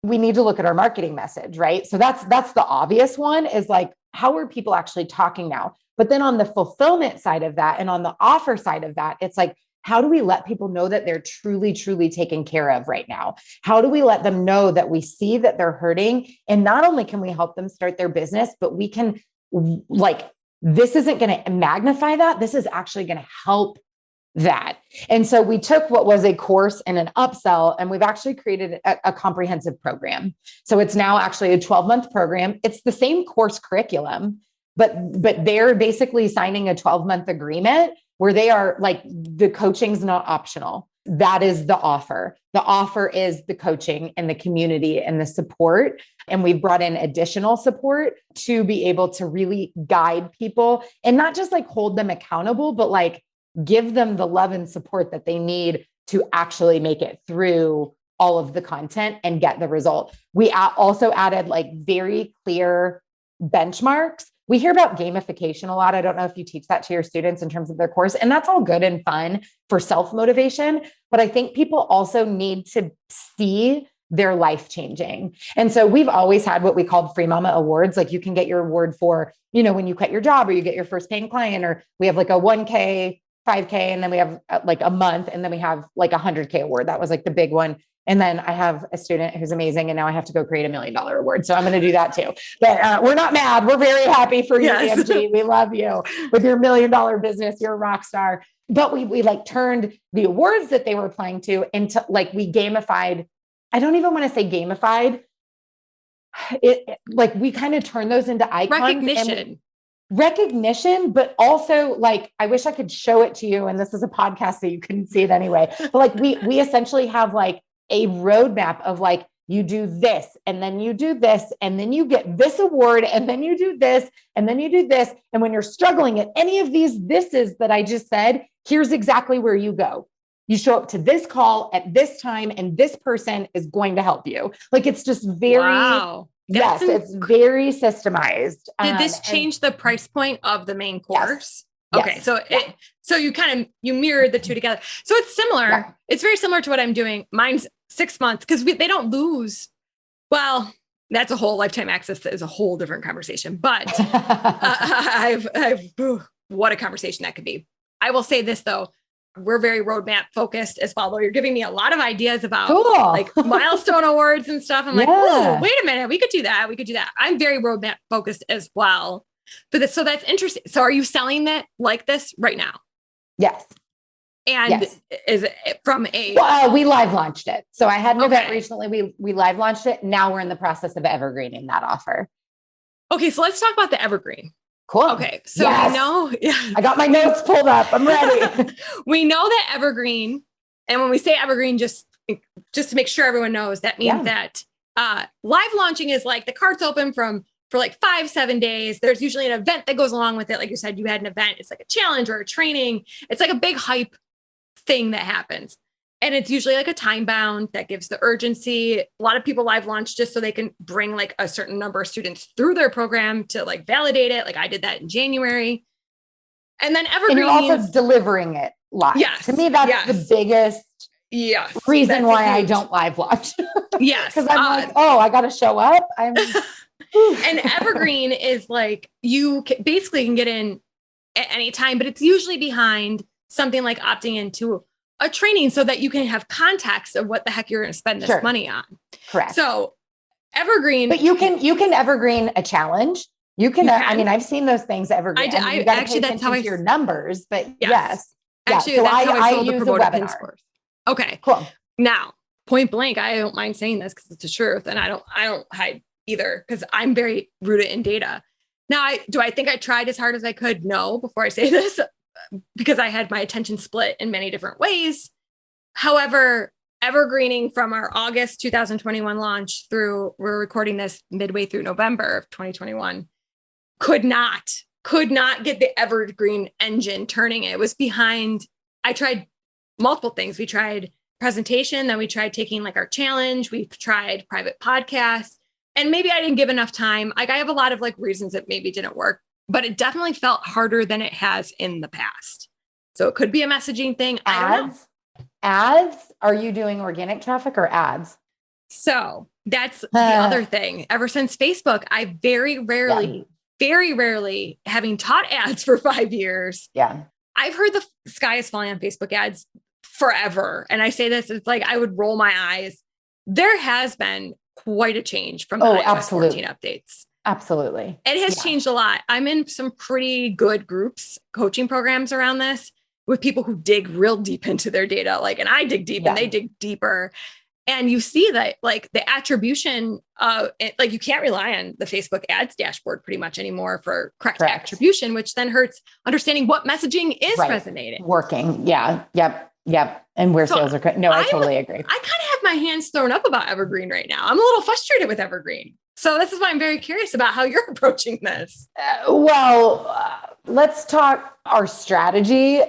we need to look at our marketing message, right? So that's the obvious one, is how are people actually talking now? But then on the fulfillment side of that and on the offer side of that, it's how do we let people know that they're truly, truly taken care of right now? How do we let them know that we see that they're hurting? And not only can we help them start their business, but we can, this isn't going to magnify that. This is actually going to help that. And so we took what was a course and an upsell, and we've actually created a comprehensive program. So it's now actually a 12-month program. It's the same course curriculum, but they're basically signing a 12-month agreement where they are the coaching's not optional. that is the offer. The offer is the coaching and the community and the support. And we've brought in additional support to be able to really guide people and not just like hold them accountable, but like give them the love and support that they need to actually make it through all of the content and get the result. We also added like very clear benchmarks. We hear about gamification a lot. I don't know if you teach that to your students in terms of their course, and that's all good and fun for self-motivation. But I think people also need to see their life changing. And so we've always had what we called Free Mama Awards. Like you can get your award for, you know, when you quit your job or you get your first paying client, or we have like a 1K, 5K, and then we have like a month, and then we have like a 100K award. That was like the big one. And then I have a student who's amazing, and now I have to go create $1 million award. So I'm going to do that too. But we're not mad. We're very happy for you, Yes. EMG. We love you with your $1 million business. You're a rock star. But we like turned the awards that they were applying to into like, we gamified. I don't even want to say gamified. Like we kind of turned those into icons. Recognition, but also like, I wish I could show it to you. And this is a podcast, so you couldn't see it anyway. But like we essentially have like a roadmap of like, you do this, and then you do this, and then you get this award, and then you do this, and then you do this. And when you're struggling at any of these thises that I just said, here's exactly where you go. You show up to this call at this time, and this person is going to help you. Like, it's just very, wow. Yes, it's very systemized. Did this change the price point of the main course? Yes. Okay. So so you mirrored the two together. So it's similar. Yeah. It's very similar to what I'm doing. Mine's 6 months because they don't lose. Well, that's a whole lifetime access is a whole different conversation, but what a conversation that could be. I will say this though. We're very roadmap focused as well, though you're giving me a lot of ideas about like milestone awards and stuff. I'm like, oh, wait a minute. We could do that. We could do that. I'm very roadmap focused as well. But so that's interesting. So are you selling that like this right now? Yes. And is it from a... Well, we live launched it. So I had an event recently. We live launched it. Now we're in the process of evergreening that offer. Okay. So let's talk about the evergreen. Cool. Okay. So we know... I got my notes pulled up. I'm ready. We know that evergreen. And when we say evergreen, just to make sure everyone knows, that means that live launching is like the cart's open for like 5-7 days. There's usually an event that goes along with it. Like you said, you had an event. It's like a challenge or a training. It's like a big hype thing that happens. And it's usually like a time bound that gives the urgency. A lot of people live launch just so they can bring like a certain number of students through their program to like validate it. Like I did that in January. And then evergreen. And you're also delivering it live. Yes. To me, that's the biggest reason why I don't live launch. Yes. Because I'm like, I got to show up. And evergreen is like, you basically can get in at any time, but it's usually behind something like opting into a training so that you can have context of what the heck you're going to spend this money on. Correct. So evergreen, but you can evergreen a challenge. You can. I mean, I've seen those things evergreen. I actually, that's how I your numbers, but actually, so that's how I sold use the promoted a pin webinar. scores. Okay, cool. Now, point blank, I don't mind saying this because it's the truth, and I don't hide either because I'm very rooted in data. Now, do I think I tried as hard as I could? No, before I say this, because I had my attention split in many different ways. However, evergreening from our August 2021 launch through, we're recording this midway through November of 2021, could not get the evergreen engine turning. It was behind. I tried multiple things. We tried presentation, then we tried taking like our challenge. We've tried private podcasts, and maybe I didn't give enough time. Like I have a lot of like reasons that maybe didn't work, but it definitely felt harder than it has in the past. So it could be a messaging thing. Ads? Are you doing organic traffic or ads? So that's the other thing. Ever since Facebook, I very rarely, having taught ads for 5 years. Yeah. I've heard the sky is falling on Facebook ads forever. And I say this, it's like, I would roll my eyes. There has been quite a change from the iOS 14 updates. Absolutely. It has changed a lot. I'm in some pretty good groups, coaching programs around this with people who dig real deep into their data. Like, and I dig deep and they dig deeper. And you see that like the attribution of it, like you can't rely on the Facebook ads dashboard pretty much anymore for correct attribution, which then hurts understanding what messaging is resonating. Working. Yeah. Yep. Yep. And where So sales are, no, I totally agree. I kind of have my hands thrown up about Evergreen right now. I'm a little frustrated with Evergreen. So this is why I'm very curious about how you're approaching this. Let's talk our strategy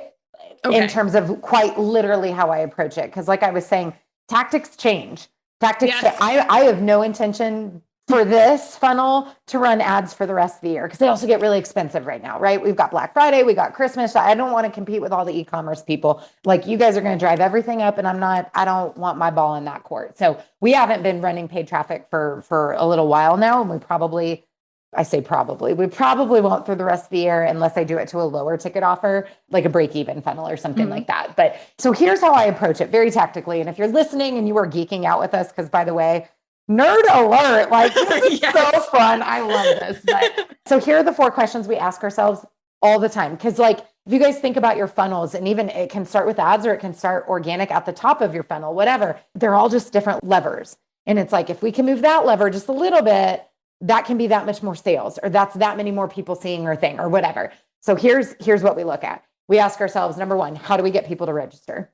Okay. in terms of quite literally how I approach it. Because like I was saying, tactics change. Yes. I have no intention for this funnel to run ads for the rest of the year because they also get really expensive right now, right? We've got Black Friday, we got Christmas. I don't want to compete with all the e-commerce people. Like you guys are going to drive everything up and I don't want my ball in that court. So we haven't been running paid traffic for a little while now. And we probably won't through the rest of the year unless I do it to a lower ticket offer, like a break-even funnel or something like that. But so here's how I approach it very tactically. And if you're listening and you are geeking out with us, because by the way, nerd alert, like this is so fun. I love this. But so here are the 4 questions we ask ourselves all the time. Because like, if you guys think about your funnels, and even it can start with ads or it can start organic at the top of your funnel, whatever, they're all just different levers. And it's like, if we can move that lever just a little bit, that can be that much more sales, or that's that many more people seeing our thing or whatever. So here's what we look at. We ask ourselves, number 1, how do we get people to register?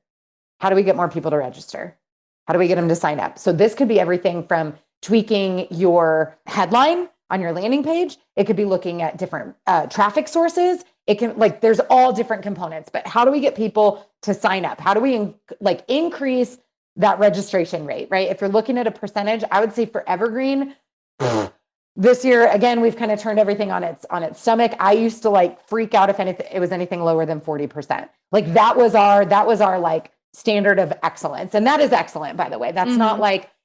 How do we get more people to register? How do we get them to sign up? So this could be everything from tweaking your headline on your landing page. It could be looking at different traffic sources. It can there's all different components, but how do we get people to sign up? How do we increase that registration rate, right? If you're looking at a percentage, I would say for Evergreen, this year, again, we've kind of turned everything on its stomach. I used to freak out if it was anything lower than 40%. Like that was our standard of excellence. And that is excellent, by the way. That's not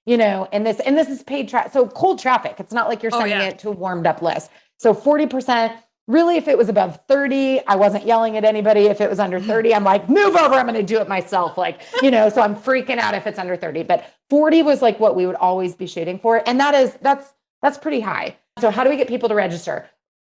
and this is paid traffic. So cold traffic. It's not like you're sending it to a warmed up list. So 40%, really, if it was above 30, I wasn't yelling at anybody. If it was under 30, I'm like, move over, I'm going to do it myself. So I'm freaking out if it's under 30, but 40 was what we would always be shooting for. And that's pretty high. So how do we get people to register?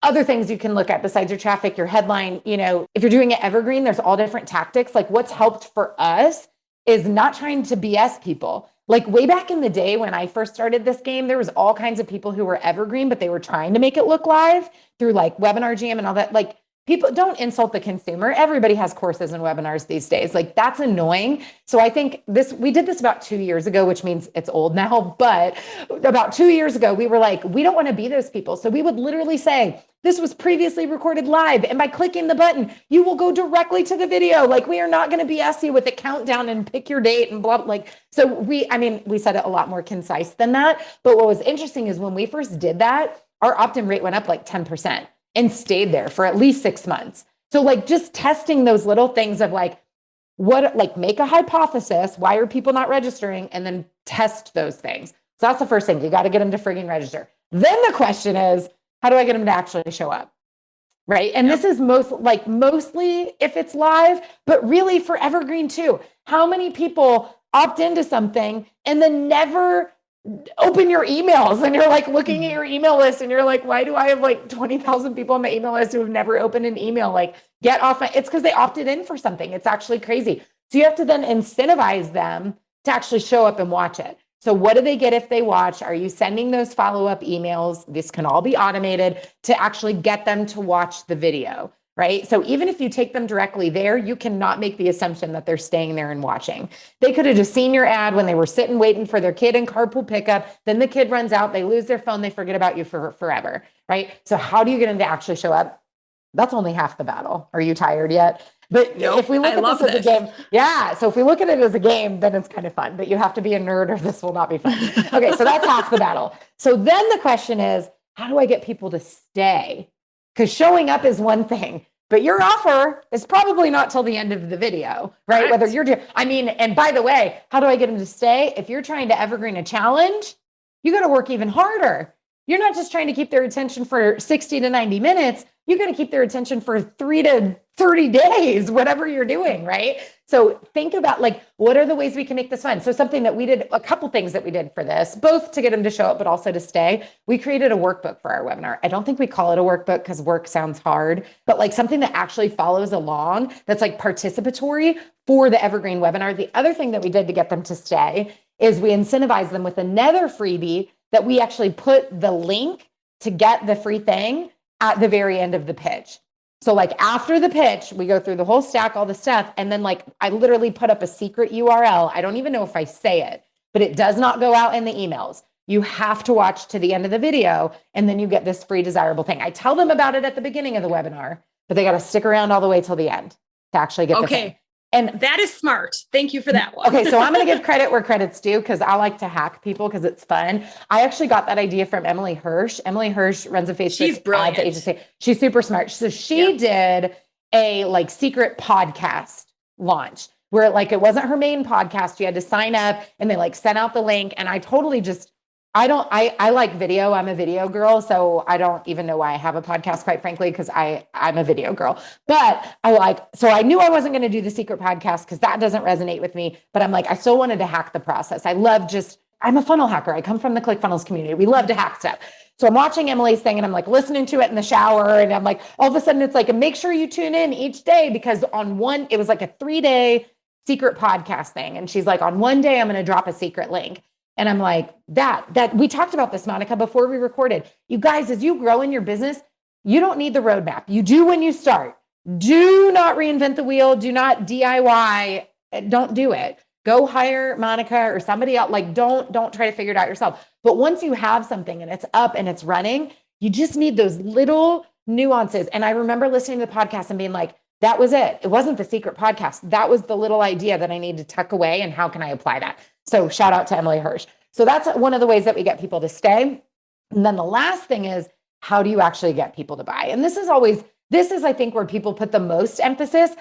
Other things you can look at besides your traffic, your headline, if you're doing it evergreen, there's all different tactics. Like what's helped for us is not trying to BS people. Like way back in the day when I first started this game, there was all kinds of people who were evergreen, but they were trying to make it look live through Webinar Jam and all that. People don't insult the consumer. Everybody has courses and webinars these days. That's annoying. So I think we did this about 2 years ago, which means it's old now, but about 2 years ago, we were we don't want to be those people. So we would literally say, this was previously recorded live. And by clicking the button, you will go directly to the video. We are not going to BS you with a countdown and pick your date and blah, blah. So we said it a lot more concise than that. But what was interesting is when we first did that, our opt-in rate went up 10%. And stayed there for at least 6 months. So just testing those little things of make a hypothesis. Why are people not registering? And then test those things. So that's the first thing. You got to get them to frigging register. Then the question is, how do I get them to actually show up? Right. And this is mostly if it's live, but really for Evergreen too. How many people opt into something and then never open your emails, and you're looking at your email list and you're why do I have 20,000 people on my email list who have never opened an email? Get off it's because they opted in for something. It's actually crazy. So you have to then incentivize them to actually show up and watch it. So what do they get if they watch? Are you sending those follow-up emails? This can all be automated to actually get them to watch the video. Right. So even if you take them directly there, you cannot make the assumption that they're staying there and watching. They could have just seen your ad when they were sitting waiting for their kid in carpool pickup. Then the kid runs out, they lose their phone, they forget about you for forever. Right. So how do you get them to actually show up? That's only half the battle. Are you tired yet? But if we look at this as a game, so if we look at it as a game, then it's kind of fun, but you have to be a nerd or this will not be fun. Okay. So that's half the battle. So then the question is, how do I get people to stay? Because showing up is one thing, but your offer is probably not till the end of the video, right? Whether you're and by the way, how do I get them to stay? If you're trying to evergreen a challenge, you got to work even harder. You're not just trying to keep their attention for 60 to 90 minutes. You got to keep their attention for 3 to 30 days, whatever you're doing, right? So think about what are the ways we can make this fun? So something that we did, a couple things that we did for this, both to get them to show up, but also to stay. We created a workbook for our webinar. I don't think we call it a workbook because work sounds hard, but something that actually follows along that's participatory for the Evergreen webinar. The other thing that we did to get them to stay is we incentivized them with another freebie that we actually put the link to get the free thing at the very end of the pitch. So like after the pitch, we go through the whole stack, all the stuff. And then like, I literally put up a secret URL. I don't even know if I say it, but it does not go out in the emails. You have to watch to the end of the video, and then you get this free desirable thing. I tell them about it at the beginning of the webinar, but they got to stick around all the way till the end to actually get the thing. And that is smart. Thank you for that one. Okay. So I'm going to give credit where credit's due, because I like to hack people because it's fun. I actually got that idea from Emily Hirsch. Emily Hirsch runs a Facebook ads agency. She's super smart. So she did a like secret podcast launch where like, it wasn't her main podcast. You had to sign up and they like sent out the link. And I totally just, I like video. I'm a video girl. So I don't even know why I have a podcast, quite frankly, because I'm a video girl. But so I knew I wasn't going to do the secret podcast because that doesn't resonate with me. But I'm like, I still wanted to hack the process. I'm a funnel hacker. I come from the ClickFunnels community. We love to hack stuff. So I'm watching Emily's thing and I'm like listening to it in the shower. And I'm like, all of a sudden it's like, make sure you tune in each day, because it was like a 3-day secret podcast thing. And she's like, on one day, I'm going to drop a secret link. And I'm like, that we talked about this, Monica, before we recorded. You guys, as you grow in your business, you don't need the roadmap. You do when you start. Do not reinvent the wheel. Do not DIY. Don't do it. Go hire Monica or somebody else. Like, don't try to figure it out yourself. But once you have something and it's up and it's running, you just need those little nuances. And I remember listening to the podcast and being like, that was it. It wasn't the secret podcast. That was the little idea that I need to tuck away. And how can I apply that? So shout out to Emily Hirsch. So that's one of the ways that we get people to stay. And then the last thing is, how do you actually get people to buy? And this is, I think, where people put the most emphasis.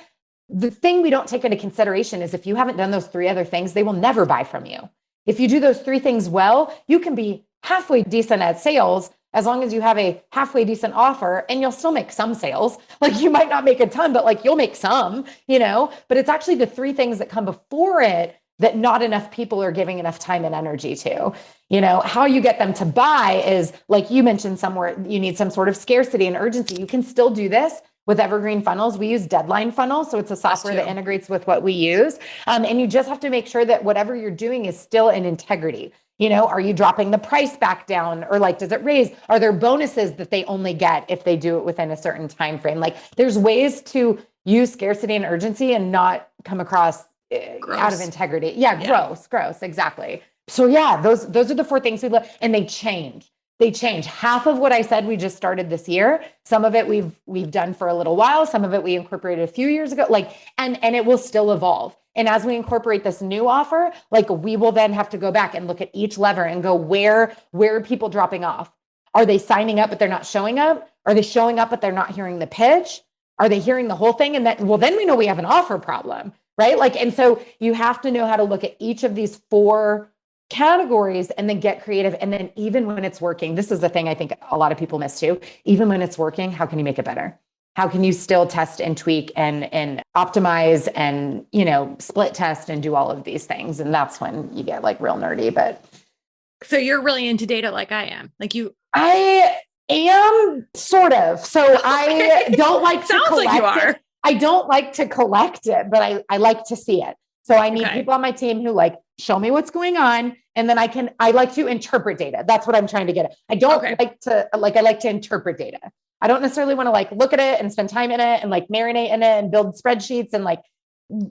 The thing we don't take into consideration is if you haven't done those 3 other things, they will never buy from you. If you do those 3 things well, you can be halfway decent at sales as long as you have a halfway decent offer, and you'll still make some sales. Like, you might not make a ton, but like you'll make some, but it's actually the 3 things that come before it that not enough people are giving enough time and energy to. How you get them to buy is, like you mentioned, somewhere you need some sort of scarcity and urgency. You can still do this with Evergreen Funnels. We use Deadline Funnels. So it's a software that integrates with what we use. And you just have to make sure that whatever you're doing is still in integrity. Are you dropping the price back down, or like, does it raise? Are there bonuses that they only get if they do it within a certain time frame? Like, there's ways to use scarcity and urgency and not come across out of integrity. Yeah. Gross. Exactly. So yeah, those are the 4 things we look, and they change. Half of what I said we just started this year. Some of it we've done for a little while. Some of it we incorporated a few years ago. And it will still evolve. And as we incorporate this new offer, we will then have to go back and look at each lever and go, where are people dropping off? Are they signing up, but they're not showing up? Are they showing up, but they're not hearing the pitch? Are they hearing the whole thing? And then we know we have an offer problem, right? And so you have to know how to look at each of these 4 categories and then get creative. And then even when it's working, this is the thing I think a lot of people miss too. Even when it's working, how can you make it better? How can you still test and tweak and optimize and, split test and do all of these things? And that's when you get real nerdy. But so you're really into data like I am. I am sort of. So I don't like to collect it. I don't like to collect it, but I like to see it. So I need people on my team who show me what's going on. And then I like to interpret data. That's what I'm trying to get at. I don't I like to interpret data. I don't necessarily want to look at it and spend time in it and marinate in it and build spreadsheets. And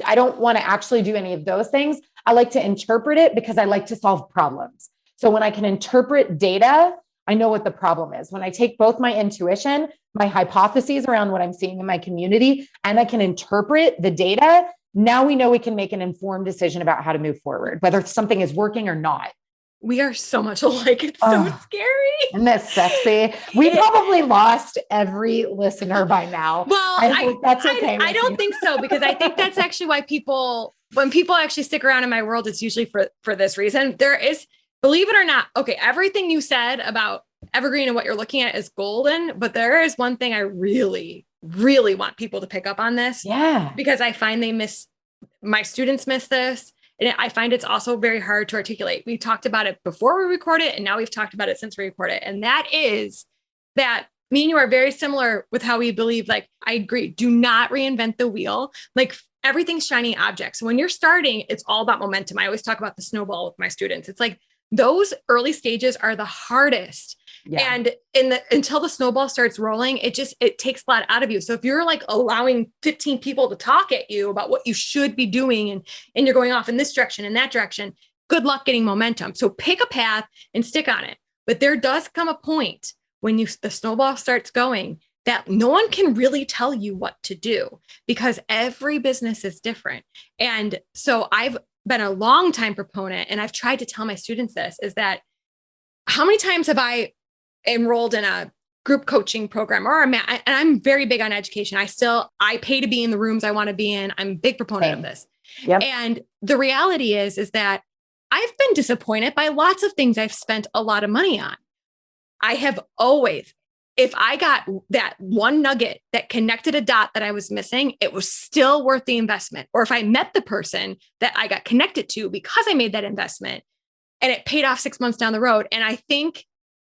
I don't want to actually do any of those things. I like to interpret it because I like to solve problems. So when I can interpret data, I know what the problem is. When I take both my intuition, my hypotheses around what I'm seeing in my community, and I can interpret the data, now we know we can make an informed decision about how to move forward, whether something is working or not. We are so much alike. It's so scary. Isn't that sexy? We probably lost every listener by now. Well, I hope that's okay. I don't think so, because I think that's actually why when people actually stick around in my world, it's usually for this reason. There is, believe it or not, everything you said about Evergreen and what you're looking at is golden, but there is one thing I really, really want people to pick up on this. Yeah. Because I find my students miss this. And I find it's also very hard to articulate. We talked about it before we record it, and now we've talked about it since we record it. And that is that me and you are very similar with how we believe, I agree, do not reinvent the wheel. Everything's shiny objects. So when you're starting, it's all about momentum. I always talk about the snowball with my students. It's those early stages are the hardest. Yeah. And until the snowball starts rolling, it takes a lot out of you. So if you're like allowing 15 people to talk at you about what you should be doing and you're going off in this direction and that direction, good luck getting momentum. So pick a path and stick on it. But there does come a point when the snowball starts going that no one can really tell you what to do because every business is different. And so I've been a long time proponent, and I've tried to tell my students this, is that how many times have I enrolled in a group coaching program and I'm very big on education. I pay to be in the rooms I want to be in. I'm a big proponent of this. Yep. And the reality is that I've been disappointed by lots of things I've spent a lot of money on. I have always, if I got that one nugget that connected a dot that I was missing, it was still worth the investment. Or if I met the person that I got connected to because I made that investment and it paid off 6 months down the road. And I think,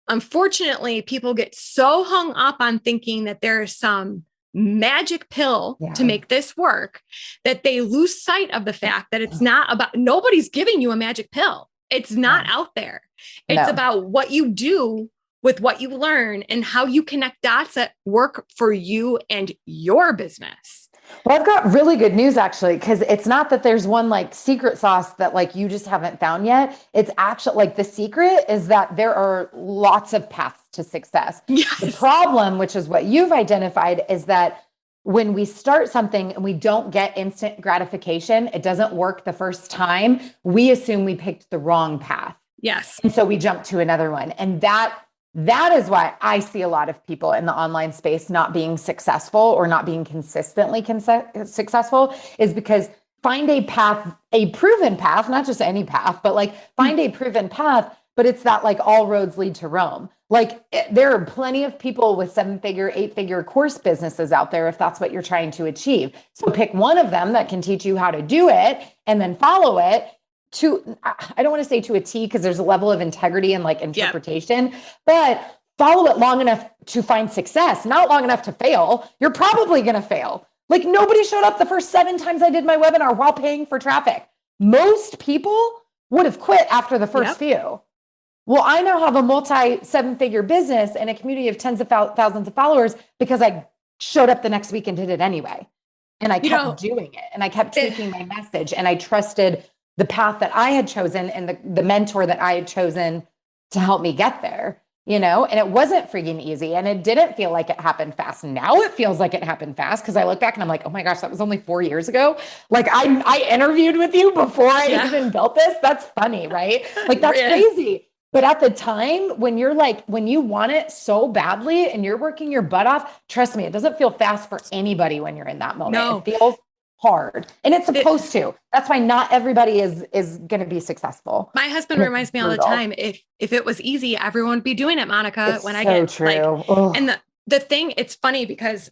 unfortunately, people get so hung up on thinking that there's some magic pill to make this work that they lose sight of the fact that it's not about, nobody's giving you a magic pill. It's not out there. It's about what you do with what you learn and how you connect dots that work for you and your business. Well, I've got really good news actually, because it's not that there's one like secret sauce that like you just haven't found yet. It's actually like the secret is that there are lots of paths to success. Yes. The problem, which is what you've identified, is that when we start something and we don't get instant gratification, it doesn't work the first time, we assume we picked the wrong path. Yes. And so we jump to another one. And that is why I see a lot of people in the online space not being successful or not being consistently successful, is because find a path, a proven path, not just any path, but like find a proven path, but it's that like all roads lead to Rome. Like there are plenty of people with 7-figure, 8-figure course businesses out there if that's what you're trying to achieve. So pick one of them that can teach you how to do it and then follow it to, I don't want to say to a T because there's a level of integrity and like interpretation, but follow it long enough to find success, not long enough to fail. You're probably going to fail. Like nobody showed up the first 7 times I did my webinar while paying for traffic. Most people would have quit after the first few. Well, I now have a multi-7-figure business and a community of tens of thousands of followers because I showed up the next week and did it anyway. And I kept doing it and I kept tweaking my message and I trusted the path that I had chosen and the mentor that I had chosen to help me get there, you know, and it wasn't freaking easy and it didn't feel like it happened fast. Now it feels like it happened fast because I look back and I'm like, oh my gosh, that was only 4 years ago. Like I interviewed with you before I even built this. That's funny, right? Like that's crazy. But at the time when you're like, when you want it so badly and you're working your butt off, trust me, it doesn't feel fast for anybody when you're in that moment. No. It feels hard and it's supposed to. That's why not everybody is going to be successful. My husband reminds me all the time, if it was easy, everyone would be doing it, Monica. It's when so I get true. Like, and the thing, it's funny because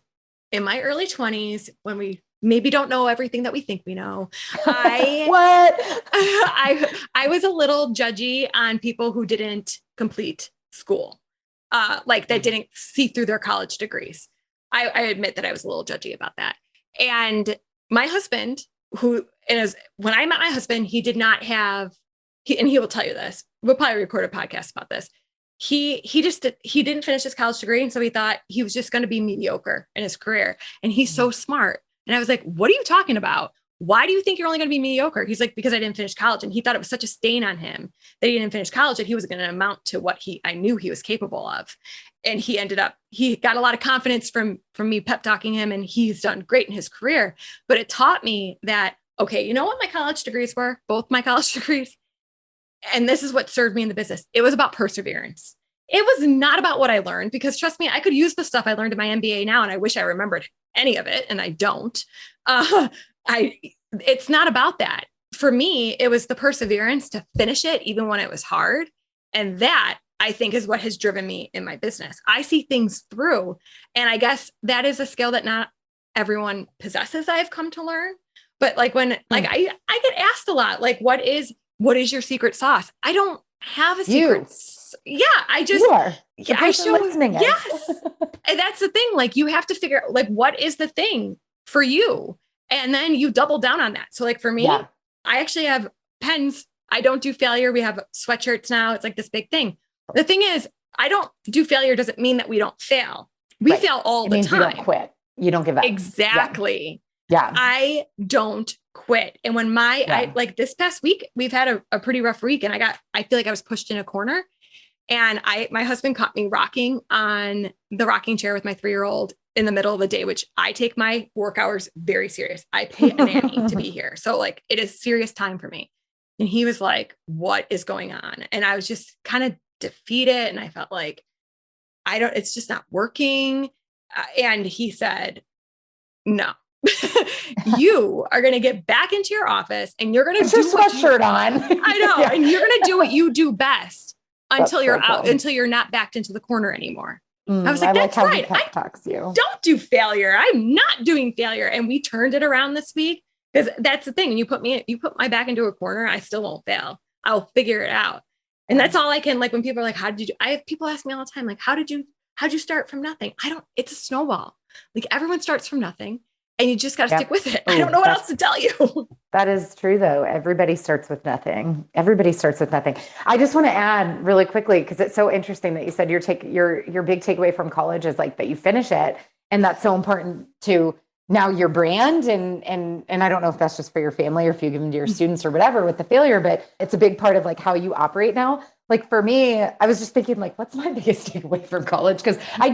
in my early 20s, when we maybe don't know everything that we think we know, I was a little judgy on people who didn't complete school, like that didn't see through their college degrees. I admit that I was a little judgy about that. And my husband, when I met my husband, he did not have, and he will tell you this, we'll probably record a podcast about this. He didn't finish his college degree. And so he thought he was just going to be mediocre in his career. And he's so smart. And I was like, what are you talking about? Why do you think you're only going to be mediocre? He's like, because I didn't finish college. And he thought it was such a stain on him that he didn't finish college, that he was going to amount to what I knew he was capable of. And he got a lot of confidence from me pep talking him, and he's done great in his career. But it taught me that, okay, you know what my college degrees were? Both my college degrees. And this is what served me in the business. It was about perseverance. It was not about what I learned, because trust me, I could use the stuff I learned in my MBA now, and I wish I remembered any of it, and I don't. It's not about that. For me, it was the perseverance to finish it, even when it was hard. And that, I think, is what has driven me in my business. I see things through. And I guess that is a skill that not everyone possesses, I've come to learn. But like when, like I get asked a lot, like, what is your secret sauce? I don't have a secret. Yeah. I just, you are. I show listening. Yes. And that's the thing. Like, you have to figure out, like, what is the thing for you? And then you double down on that. So like for me, I actually have pens. I don't do failure. We have sweatshirts now. It's like this big thing. The thing is, I don't do failure doesn't mean that we don't fail. We Right. fail all It the means time. you don't quit. You don't give up. Exactly. Yeah. I don't quit. And when I like this past week, we've had a pretty rough week, and I feel like I was pushed in a corner, and my husband caught me rocking on the rocking chair with my 3-year-old in the middle of the day, which I take my work hours very serious. I pay a nanny to be here. So like it is serious time for me. And he was like, what is going on? And I was just kind of defeated. And I felt like, it's just not working. And he said, no, you are going to get back into your office and you're going to do your sweatshirt on. I know. Yeah. And you're going to do what you do best until you're so out, cool. until you're not backed into the corner anymore. I was like, that's right. I talks you. Don't do failure. I'm not doing failure. And we turned it around this week, because that's the thing. When you put my back into a corner, I still won't fail. I'll figure it out. And that's all I can, like, when people are like, how did you do? I have people ask me all the time, like, how'd you start from nothing? It's a snowball. Like, everyone starts from nothing, and you just got to stick with it. I don't know what else to tell you. That is true, though. Everybody starts with nothing. I just want to add really quickly, because it's so interesting that you said your big takeaway from college is like that you finish it. And that's so important to now your brand. And I don't know if that's just for your family or if you give them to your students or whatever with the failure, but it's a big part of like how you operate now. Like for me, I was just thinking like, what's my biggest takeaway from college? Because I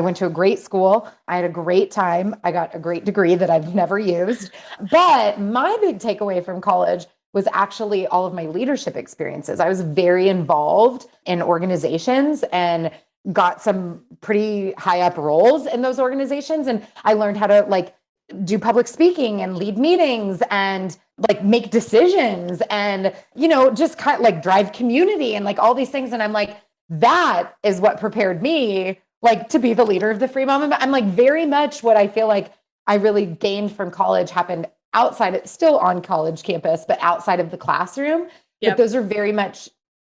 went to a great school. I had a great time. I got a great degree that I've never used. But my big takeaway from college was actually all of my leadership experiences. I was very involved in organizations and got some pretty high up roles in those organizations. And I learned how to like do public speaking and lead meetings and like make decisions and, just kind of like drive community and like all these things. And I'm like, that is what prepared me like to be the leader of the Free Mama. I'm like very much what I feel like I really gained from college happened still on college campus, but outside of the classroom. Yep. But those are very much,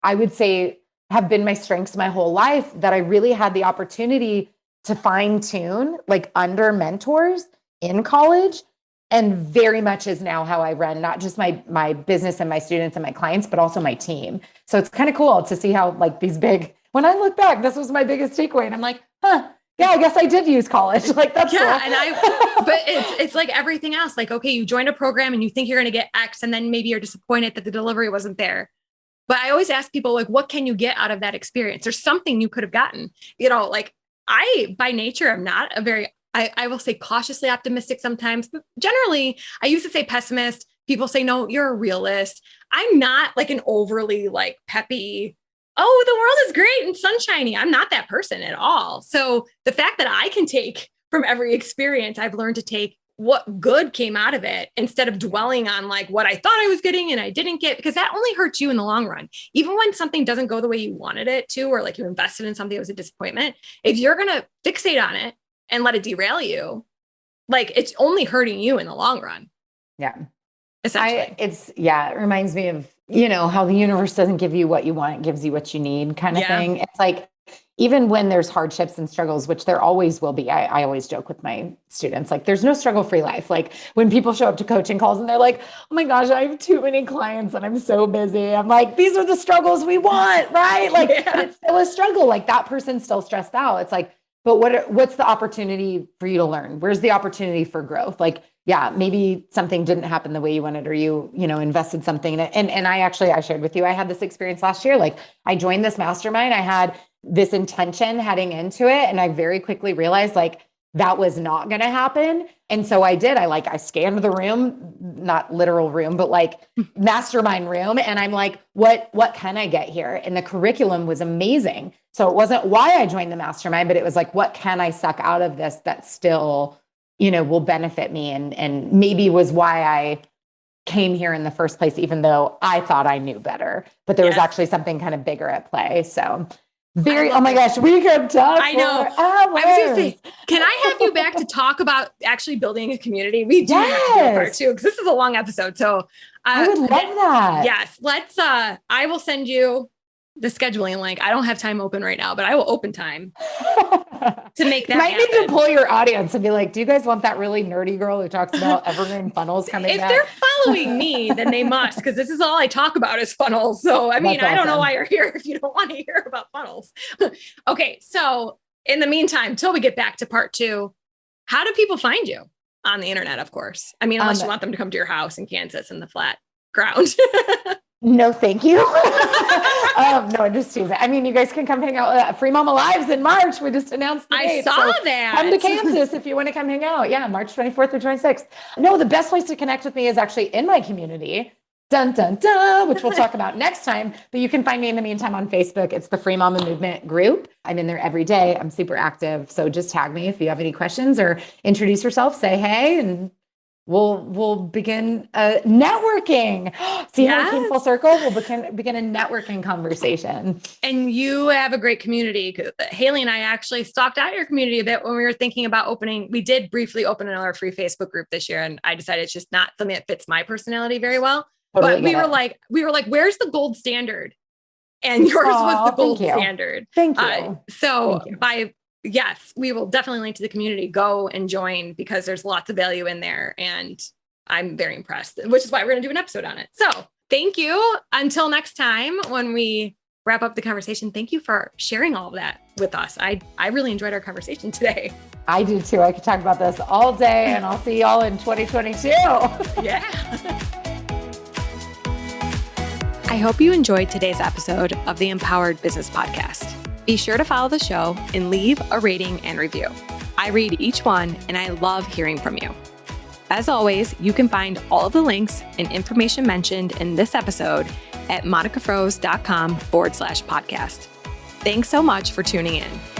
I would say, have been my strengths my whole life, that I really had the opportunity to fine tune like under mentors in college, and very much is now how I run, not just my business and my students and my clients, but also my team. So it's kind of cool to see how like when I look back, this was my biggest takeaway. And I'm like, yeah, I guess I did use college. Like that's cool. And but it's like everything else. Like, okay, you joined a program and you think you're going to get X, and then maybe you're disappointed that the delivery wasn't there. But I always ask people, like, what can you get out of that experience? There's something you could have gotten, like I, by nature, am not a very, I will say cautiously optimistic sometimes, but generally I used to say pessimist. People say, no, you're a realist. I'm not like an overly like peppy, oh, the world is great and sunshiny. I'm not that person at all. So the fact that I can take from every experience, I've learned to take what good came out of it instead of dwelling on like what I thought I was getting and I didn't get, because that only hurts you in the long run. Even when something doesn't go the way you wanted it to, or like you invested in something that was a disappointment, if you're going to fixate on it and let it derail you, like it's only hurting you in the long run. Yeah. Essentially. It reminds me of, how the universe doesn't give you what you want, it gives you what you need kind of thing. It's like, even when there's hardships and struggles, which there always will be, I always joke with my students, like there's no struggle-free life. Like when people show up to coaching calls and they're like, oh my gosh, I have too many clients and I'm so busy. I'm like, these are the struggles we want, right? Like it's still a struggle. Like that person's still stressed out. It's like, but what's the opportunity for you to learn? Where's the opportunity for growth? Like, yeah, maybe something didn't happen the way you wanted, or you invested something in it. And I shared with you, I had this experience last year. Like I joined this mastermind. I had this intention heading into it. And I very quickly realized like that was not going to happen. And so I did, I scanned the room, not literal room, but like mastermind room. And I'm like, what can I get here? And the curriculum was amazing. So it wasn't why I joined the mastermind, but it was like, what can I suck out of this that still, will benefit me? And maybe was why I came here in the first place, even though I thought I knew better, but there was actually something kind of bigger at play. So oh my gosh, we could talk. I know. I was going to say, can I have you back to talk about actually building a community? We do have to do a part two, because this is a long episode. So I would love that. Yes. Let's, I will send you the scheduling link. I don't have time open right now, but I will open time to make that You might happen. need to pull your audience and be like, do you guys want that really nerdy girl who talks about evergreen funnels coming If back? they're following me, then they must, because this is all I talk about is funnels. So, I mean, That's I don't know awesome. why you're here if you don't want to hear about funnels. Okay. So in the meantime, till we get back to part 2, how do people find you on the internet? Of course. I mean, unless you want them to come to your house in Kansas in the flat ground. No, thank you. No, just teasing. I mean, you guys can come hang out at Free Mama Lives in March. We just announced the I date, saw so that. come to Kansas if you want to come hang out. Yeah, March 24th through 26th. No, the best place to connect with me is actually in my community. Dun, dun, dun, which we'll talk about next time. But you can find me in the meantime on Facebook. It's the Free Mama Movement group. I'm in there every day. I'm super active. So just tag me if you have any questions or introduce yourself, say hey, and we'll begin networking. See how we came full circle? We'll begin a networking conversation. And you have a great community. Haley and I actually stalked out your community a bit when we were thinking about opening. We did briefly open another free Facebook group this year, and I decided it's just not something that fits my personality very well. Totally but we were like, where's the gold standard? And yours was the gold standard. Thank you. Yes, we will definitely link to the community. Go and join because there's lots of value in there. And I'm very impressed, which is why we're going to do an episode on it. So thank you. Until next time, when we wrap up the conversation, thank you for sharing all of that with us. I really enjoyed our conversation today. I do too. I could talk about this all day, and I'll see y'all in 2022. Yeah. I hope you enjoyed today's episode of the Empowered Business Podcast. Be sure to follow the show and leave a rating and review. I read each one and I love hearing from you. As always, you can find all of the links and information mentioned in this episode at monicafroze.com/podcast. Thanks so much for tuning in.